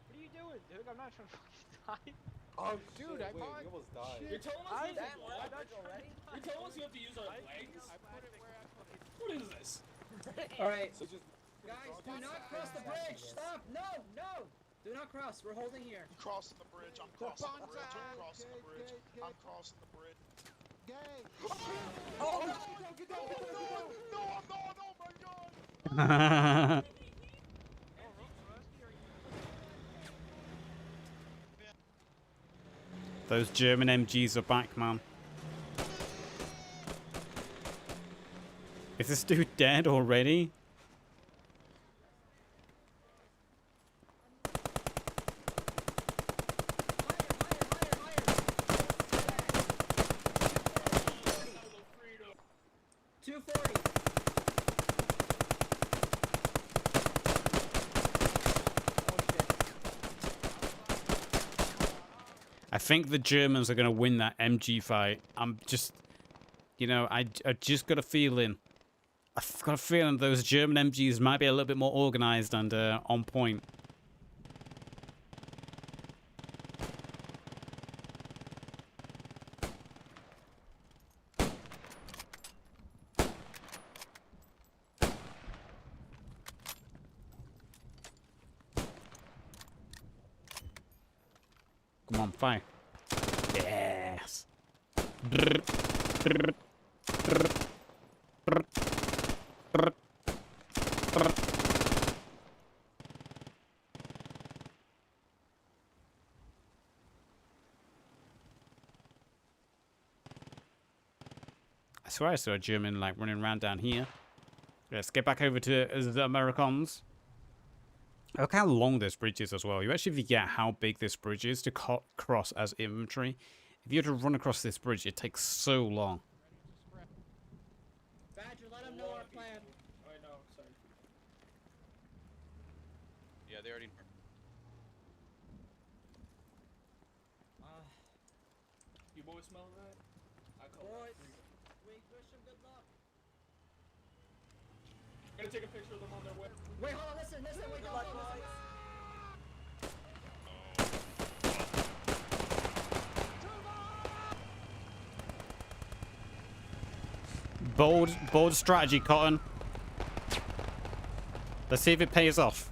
S8: What are you doing, dude? I'm not trying to fucking die.
S12: Oh, dude, I almost died.
S2: You're telling us you have to use our legs? What is this?
S6: Alright.
S12: So just
S6: Guys, do not cross the bridge! Stop! No! No! Do not cross. We're holding here.
S5: I'm crossing the bridge. I'm crossing the bridge. I'm crossing the bridge. I'm crossing the bridge.
S12: oh,
S5: No, I'm going. Oh my god.
S1: Those German MGs are back, man. Is this dude dead already? I think the Germans are going to win that MG fight. I'm just, you know, I just got a feeling. I've got a feeling those German MGs might be a little bit more organized and on point. Come on, fire. Yes. I swear I saw a German like running around down here. Let's get back over to the Americans. Look how long this bridge is as well. You actually forget how big this bridge is to cross as infantry. If you had to run across this bridge, it takes so long.
S6: Badger, let them know our plan.
S2: I know, sorry.
S10: Yeah, they already.
S2: You boys smell that? I call
S6: Boys,
S2: that.
S6: we wish them good luck.
S2: I'm gonna take a picture of them on their way.
S6: Wait, hold on, listen, wait, don't listen.
S1: Bold strategy, Cotton. Let's see if it pays off.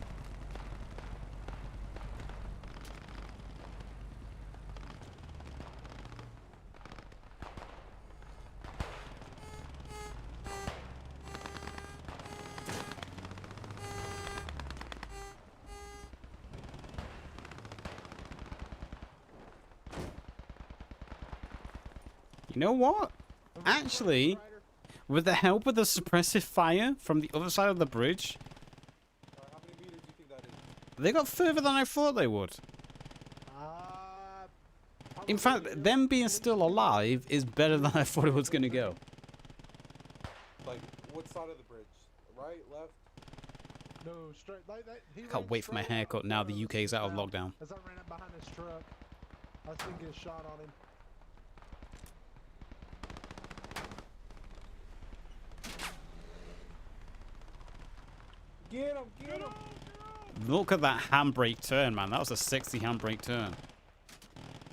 S1: You know what? Actually, with the help of the suppressive fire from the other side of the bridge,
S12: how many meters do you think that is?
S1: they got further than I thought they would. In fact, them being still alive is better than I thought it was going to go.
S12: Like, what side of the bridge? Right, left? No, straight. He
S1: I can't
S12: ran
S1: wait for my
S12: straight out
S1: haircut
S12: in
S1: now
S12: front
S1: the
S12: of us
S1: UK's
S12: just
S1: out of
S12: now.
S1: lockdown.
S12: As I ran up behind his truck, I think he shot on him.
S2: Get him, get him.
S1: Look at that handbrake turn, man. That was a sexy handbrake turn.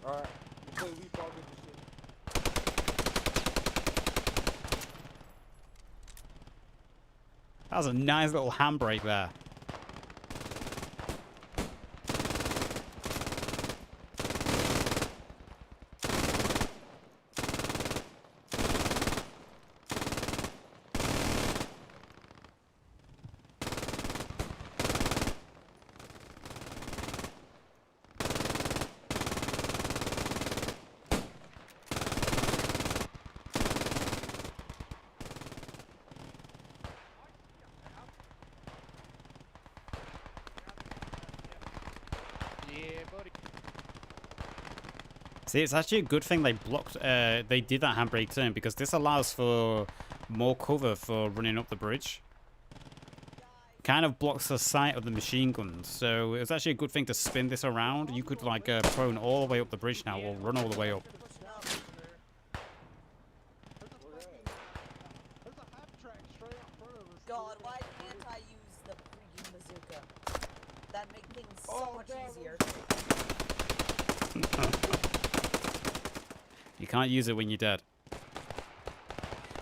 S2: Alright, play leapfrog with this shit.
S1: That was a nice little handbrake there. See, it's actually a good thing they blocked, they did that handbrake turn, because this allows for more cover for running up the bridge. Kind of blocks the sight of the machine guns, so it's actually a good thing to spin this around. You could like prone all the way up the bridge now, or run all the way up.
S13: God, why can't I use the freaking bazooka? That makes things so much easier.
S1: You can't use it when you're dead.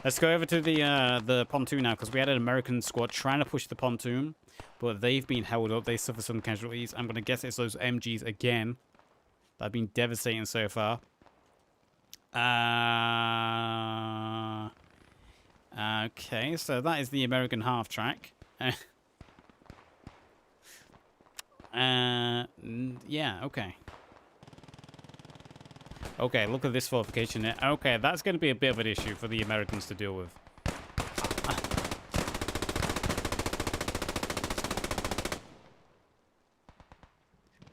S1: Let's go over to the pontoon now, because we had an American squad trying to push the pontoon, but they've been held up. They suffered some casualties. I'm going to guess it's those MGs again that have been devastating so far. Okay, so that is the American half track. Yeah, okay. Okay, look at this fortification here. Okay, that's going to be a bit of an issue for the Americans to deal with.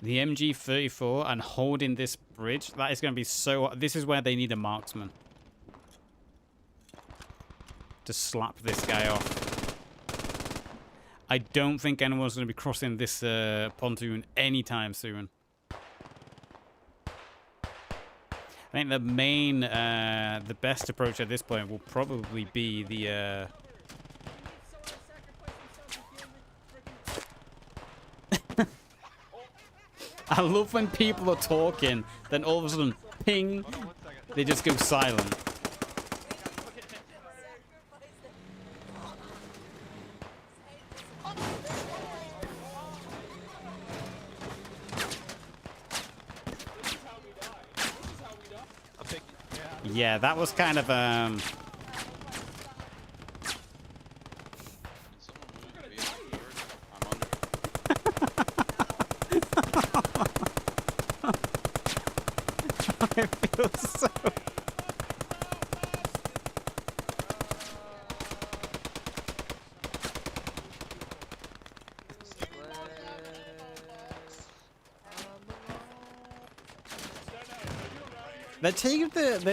S1: The MG-34 and holding this bridge, that is going to be so... This is where they need a marksman to slap this guy off. I don't think anyone's going to be crossing this pontoon anytime soon. I think the main, the best approach at this point will probably be the, I love when people are talking, then all of a sudden, ping, they just go silent. Yeah, that was kind of, I feel so... They're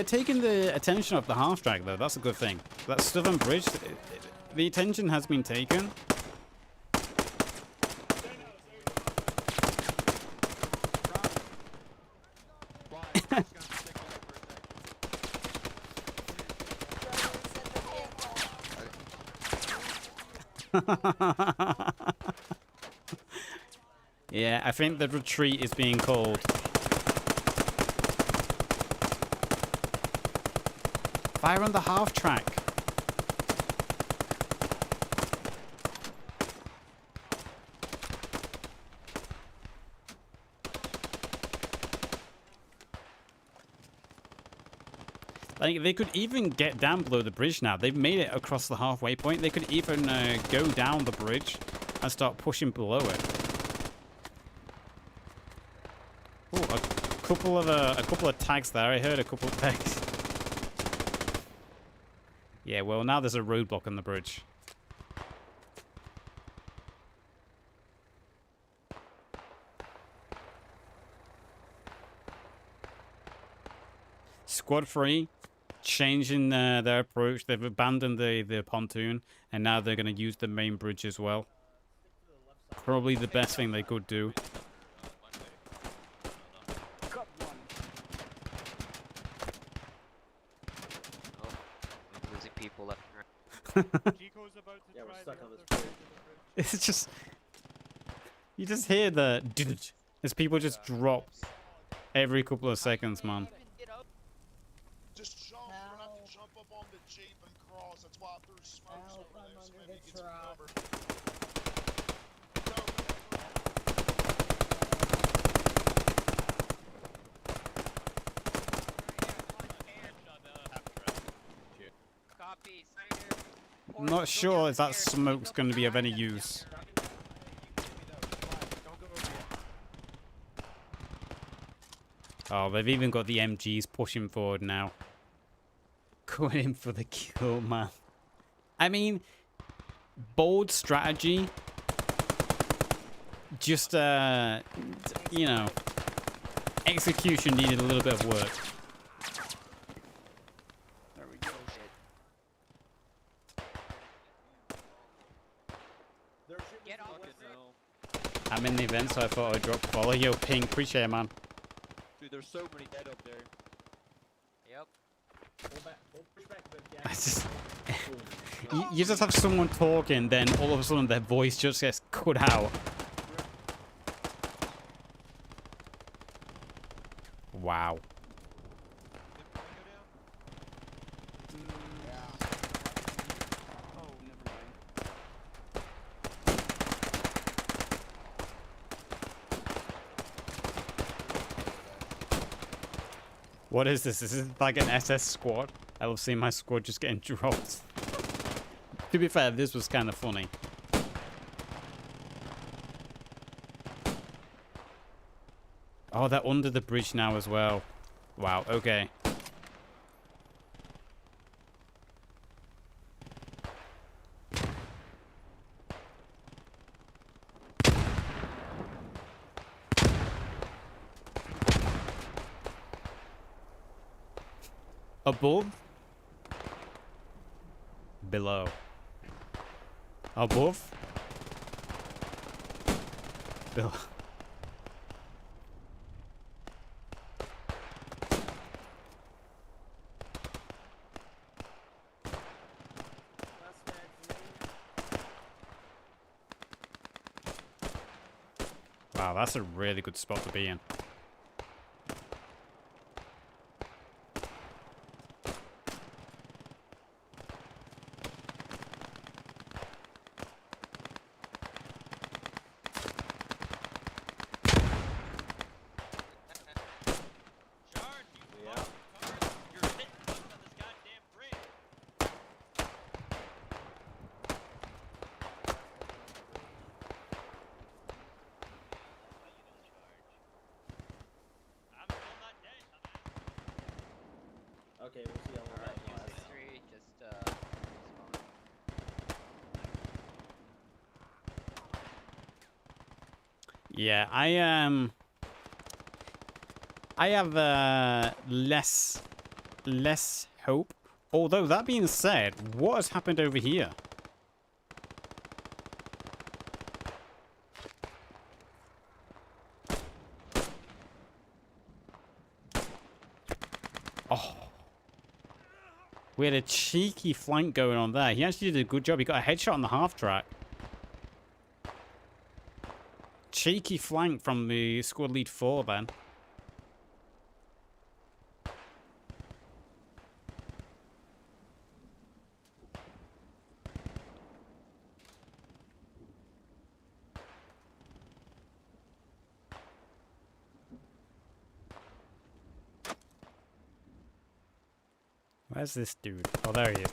S1: taking the attention off the half track though. That's a good thing. That southern bridge, the attention has been taken. Yeah, I think the retreat is being called. Fire on the half track. Like, they could even get down below the bridge now. They've made it across the halfway point. They could even go down the bridge and start pushing below it. Ooh, a couple of tags there. I heard a couple of tags. Yeah, well, now there's a roadblock on the bridge. Squad 3 changing their approach. They've abandoned the pontoon, and now they're going to use the main bridge as well. probably the best thing they could do.
S9: Got one.
S3: Oh, I'm losing people left and right.
S8: Chico's about to
S2: Yeah, we're
S8: try
S2: stuck
S8: the
S2: on this
S8: other
S2: bridge.
S8: side of the bridge.
S1: It's just you just hear the as people just drop every couple of seconds, man.
S5: Just jump. You're gonna have to jump up on the jeep and cross. That's why I threw smokes
S6: Help,
S5: over
S6: I'm
S5: there so
S6: under
S5: maybe
S6: the
S5: you get some
S6: truck.
S5: cover.
S3: Copy, Snyder.
S1: I'm not sure if that smoke's going to be of any use. Oh, they've even got the MGs pushing forward now. Going in for the kill, man. I mean, bold strategy. Just, you know, execution needed a little bit of work.
S9: There we go.
S3: Get off the
S1: I'm in the event, so I thought I'd drop follow. Yo, ping, appreciate it, man.
S2: Dude, there's so many dead up there.
S3: Yep.
S2: Pull back. Push back a bit.
S1: I just, you just have someone talking, then all of a sudden their voice just gets cut out. Wow.
S9: Oh, never mind.
S1: What is this? This is like an SS squad. I love seeing my squad just getting dropped. To be fair, this was kind of funny. Oh, they're under the bridge now as well. Wow, okay. Above? Below. Above? Below. Wow, that's a really good spot to be in.
S2: Okay, we'll see how long that
S3: Alright,
S2: lasts.
S3: three, just spawn.
S1: Yeah, I have less hope. Although that being said, what has happened over here? Oh. We had a cheeky flank going on there. He actually did a good job. He got a headshot on the half track. Cheeky flank from the squad lead 4 then. Where's this dude? Oh, there he is.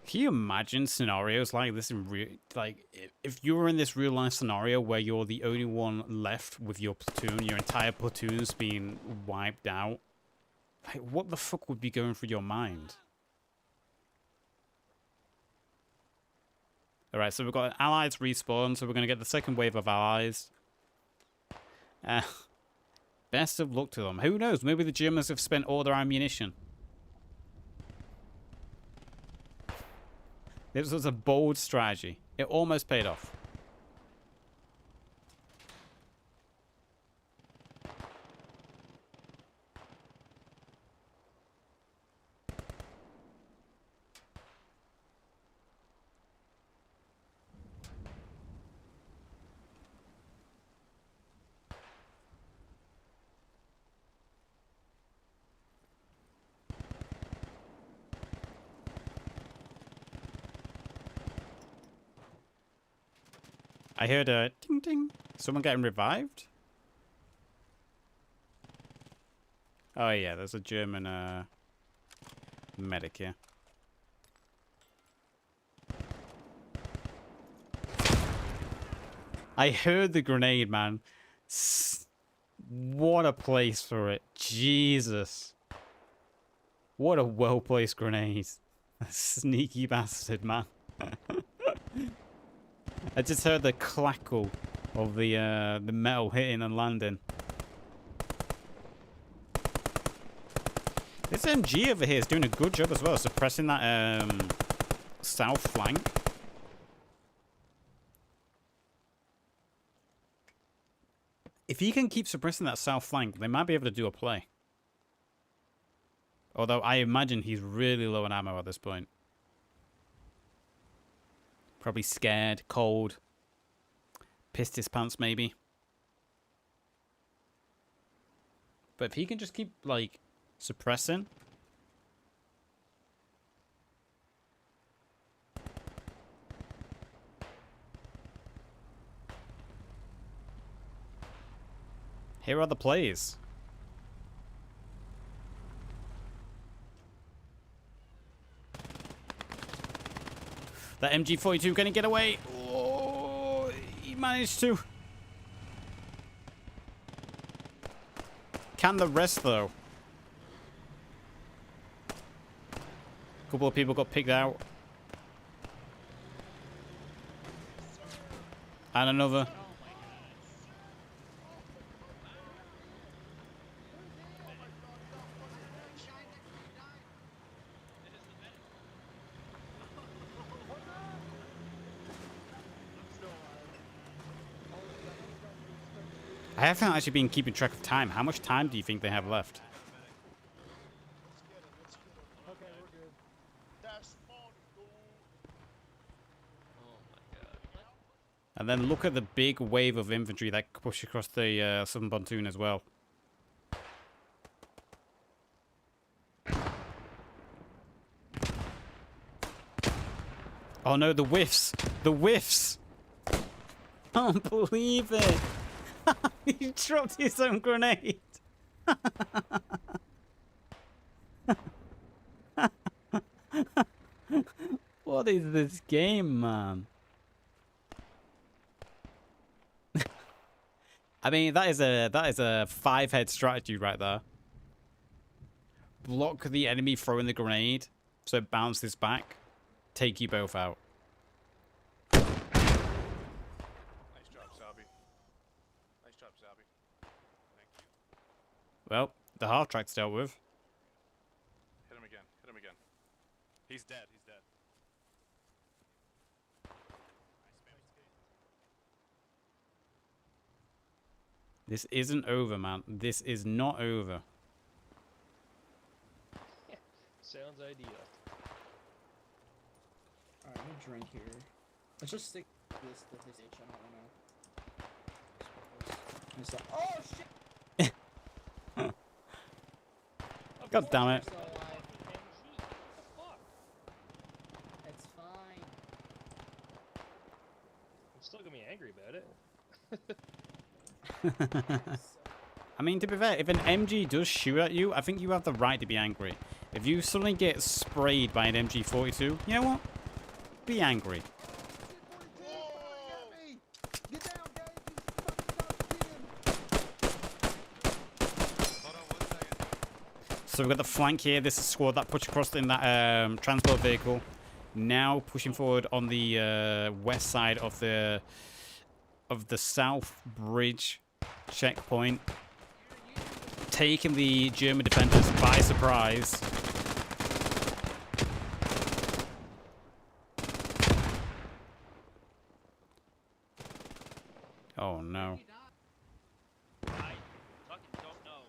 S1: Can you imagine scenarios like this in real, like if you were in this real life scenario where you're the only one left with your platoon, your entire platoon's being wiped out? Like, what the fuck would be going through your mind? All right, so we've got allies respawn, so we're gonna get the second wave of allies. Best of luck to them. Who knows? Maybe the Germans have spent all their ammunition. This was a bold strategy. It almost paid off. I heard a ding ding. Someone getting revived? Oh yeah, there's a German medic here. I heard the grenade, man. What a place for it. Jesus. What a well-placed grenade. A sneaky bastard, man. I just heard the clackle of the metal hitting and landing. This MG over here is doing a good job as well, suppressing that south flank. If he can keep suppressing that south flank, they might be able to do a play. Although I imagine he's really low on ammo at this point. Probably scared, cold. Pissed his pants, maybe. But if he can just keep, like, suppressing. Here are the plays. That MG42 gonna get away. Oh, he managed to. Can the rest, though? A couple of people got picked out. And another. I haven't actually been keeping track of time. How much time do you think they have left? And then look at the big wave of infantry that push across the southern pontoon as well. Oh no, the whiffs! The whiffs! I can't believe it! He dropped his own grenade! What is this game, man? I mean, that is a 5-head strategy right there. Block the enemy throwing the grenade, so it bounces back. Take you both out.
S5: Nice job, Salby. Nice job, Salby. Thank you.
S1: Well, the half track's dealt with.
S5: Hit him again. Hit him again. He's dead. He's dead.
S1: This isn't over, man. This is not over.
S7: Sounds ideal.
S6: Alright, let me drink here. Let's just stick this H. I don't wanna. Oh shit!
S1: God damn it.
S6: It's fine.
S7: I'm still gonna be angry about it.
S1: I mean, to be fair, if an MG does shoot at you, I think you have the right to be angry. If you suddenly get sprayed by an MG42, you know what? Be angry. So we've got the flank here. This is squad that pushed across in that transport vehicle. Now pushing forward on the west side of the south bridge checkpoint, taking the German defenders by surprise. no.
S3: I fucking don't know.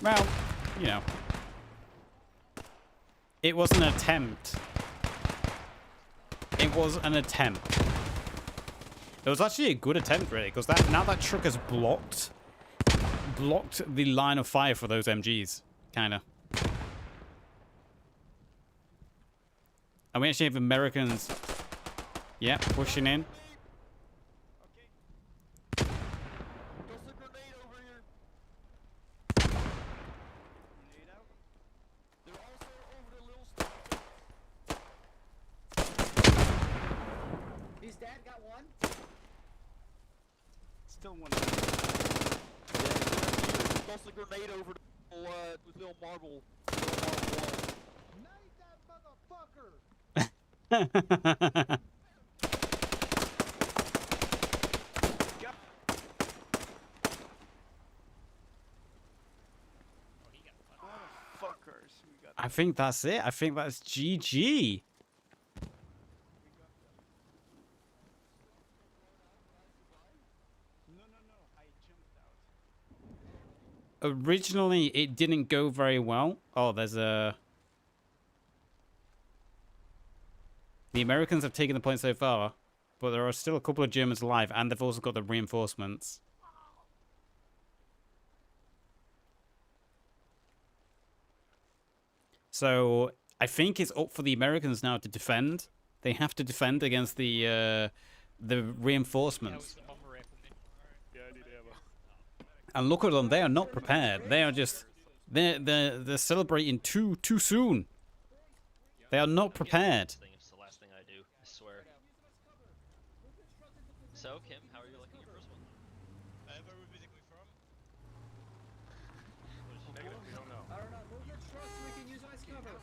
S1: Well, you know. It was an attempt. It was an attempt. It was actually a good attempt, really, because now that truck has blocked the line of fire for those MGs, kind of. And we actually have Americans, yeah, pushing in.
S6: He's dead, got one.
S9: Still one.
S2: Toss a grenade over to little marble.
S12: Nade that motherfucker!
S9: Fuckers. We got
S1: I think that's it. I think that's GG.
S9: No, I jumped out.
S1: Originally, it didn't go very well. Oh, there's a... The Americans have taken the point so far, but there are still a couple of Germans alive, and they've also got the reinforcements. So, I think it's up for the Americans now to defend. They have to defend against the reinforcements. And look at them, they are not prepared. They are just... They're celebrating too soon. They are not prepared.
S3: It's the last thing I do, I swear. So, Kim, how are you liking your first one?
S4: Where are we basically from?
S5: Negative, we don't know.
S6: I don't know. Move your truck so we can use ice cover.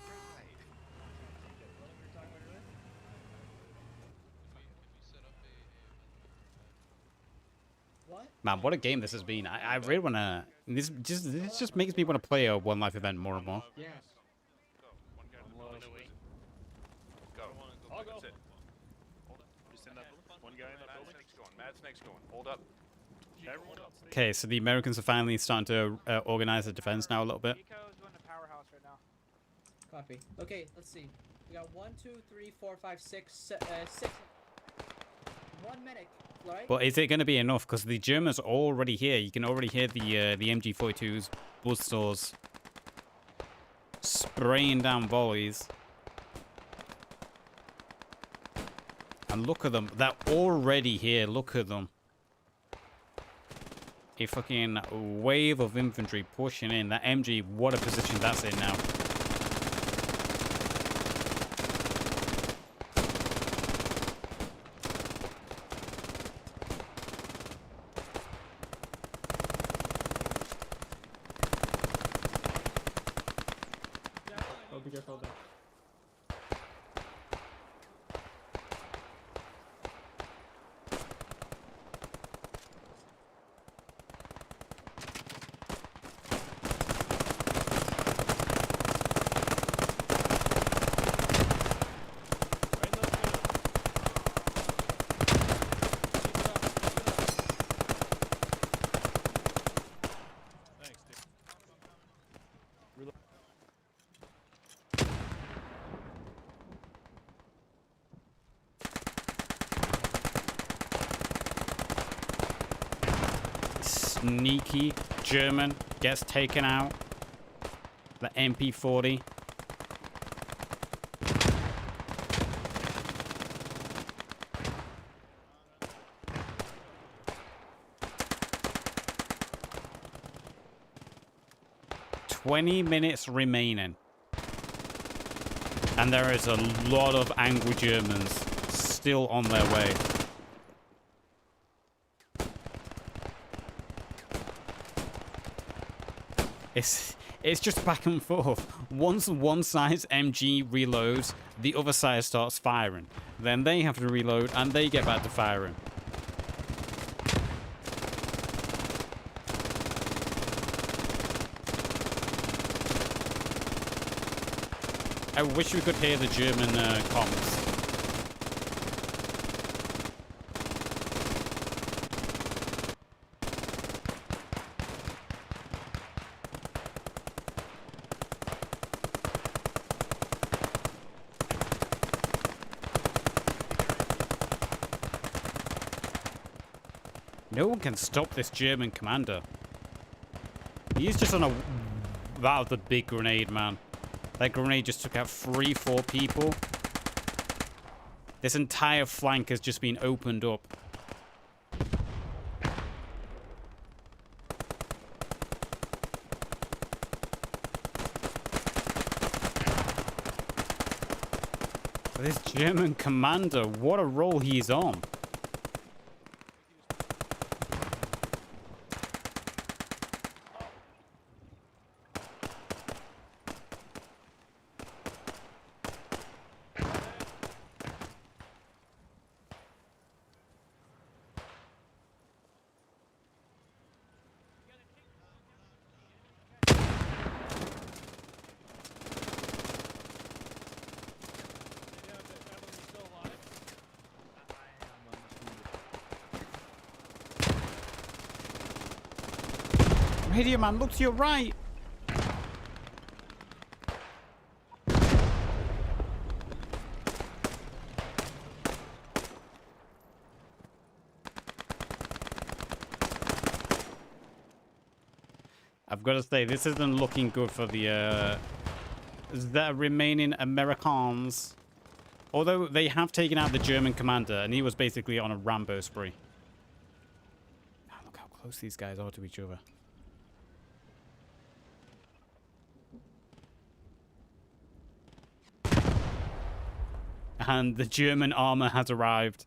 S6: What?
S1: Man, what a game this has been. I really want to... This just makes me want to play a One Life event more and more.
S12: Yes.
S5: Go. One guy in the building. Go.
S2: I'll go.
S5: That's it. Hold up. Just in that one guy in that building. Mad Snake's going. Hold up. Everyone else.
S1: Okay, so the Americans are finally starting to organize the defense now a little bit.
S8: Nico's doing the powerhouse right now.
S6: Copy. Okay, let's see. We got 1, 2, 3, 4, 5, 6, 6. 1 medic, right?
S1: But is it going to be enough? Because the Germans are already here. You can already hear the MG42s, buzzsaws, spraying down volleys. And look at them. They're already here. Look at them. A fucking wave of infantry pushing in. That MG, what a position that's in now.
S12: Oh, be careful there.
S1: Sneaky German gets taken out. The MP40. $20 remaining. And there is a lot of angry Germans still on their way. It's just back and forth. Once one side's MG reloads, the other side starts firing. Then they have to reload and they get back to firing. I wish we could hear the German comms. No one can stop this German commander. He's just on a... Wow, the big grenade, man. That grenade just took out 3-4 people. This entire flank has just been opened up. This German commander, what a role he's on. Radio man, look to your right. I've got to say, this isn't looking good for the remaining Americans. Although they have taken out the German commander, and he was basically on a Rambo spree. Oh, look how close these guys are to each other. And the German armor has arrived.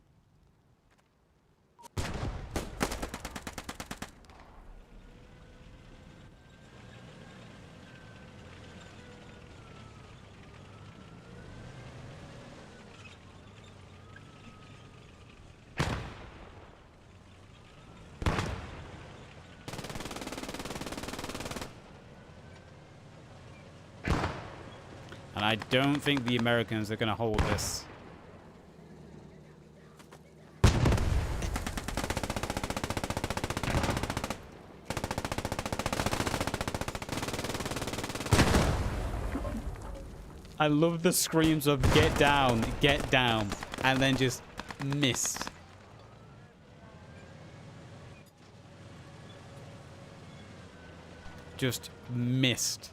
S1: And I don't think the Americans are going to hold this. I love the screams of get down, and then just miss. Just missed.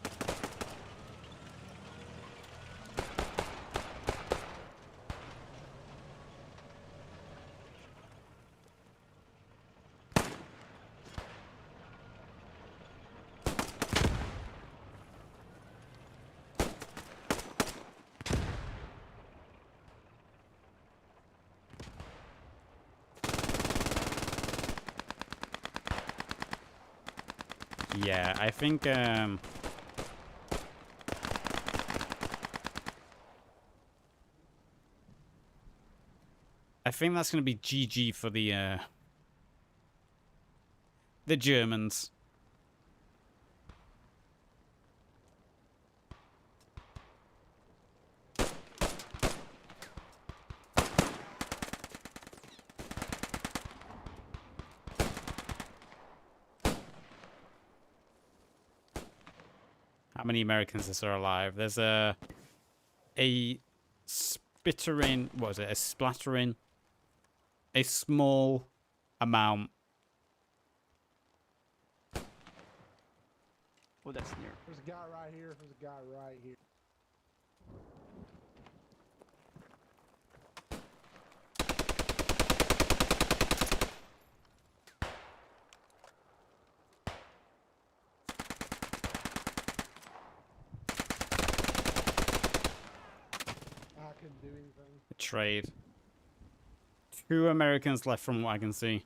S1: Yeah, I think that's going to be GG for the Germans. How many Americans are alive? There's a spittering, what is it? A splattering, a small amount.
S9: Oh, that's near.
S12: There's a guy right here. There's a guy right here. I couldn't do anything.
S1: A trade. 2 Americans left from what I can see.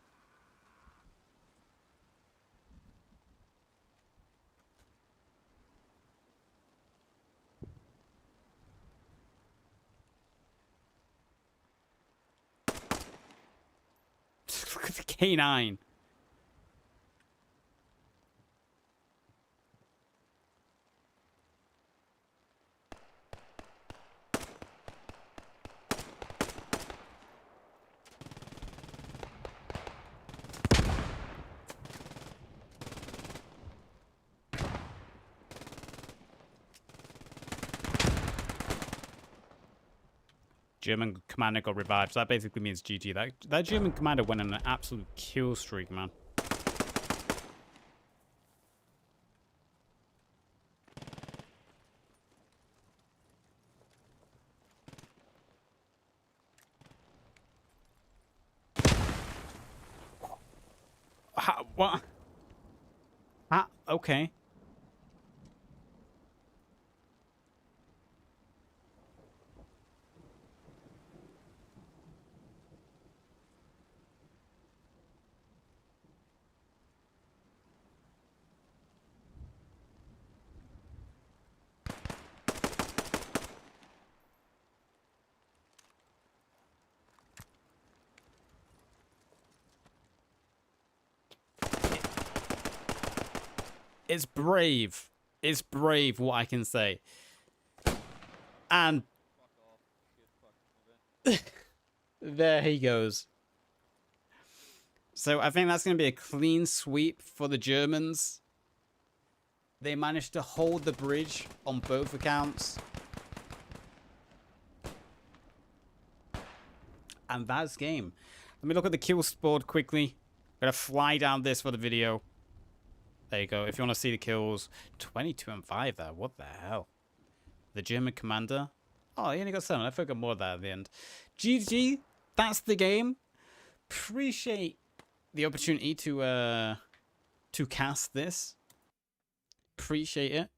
S1: Look at the K9. German commander got revived. So that basically means GG. That German commander went on an absolute kill streak, man. What? Okay. It's brave. It's brave, what I can say. And there he goes. So I think that's going to be a clean sweep for the Germans. They managed to hold the bridge on both accounts. And that's game. Let me look at the kills board quickly. I'm going to fly down this for the video. There you go. If you want to see the kills, 22 and 5 there. What the hell? The German commander. Oh, he only got 7. I forgot more of that at the end. GG. That's the game. Appreciate the opportunity to cast this. Appreciate it.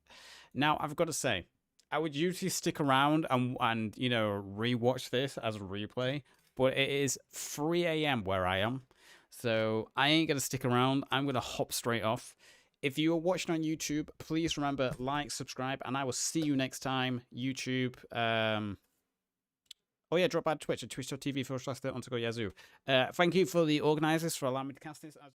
S1: Now, I've got to say, I would usually stick around and you know, rewatch this as a replay. But it is 3 a.m. where I am. So I ain't going to stick around. I'm going to hop straight off. If you are watching on YouTube, please remember, like, subscribe, and I will see you next time. YouTube. Oh yeah, drop by Twitch at twitch.tv/yazoo. Thank you for the organizers for allowing me to cast this.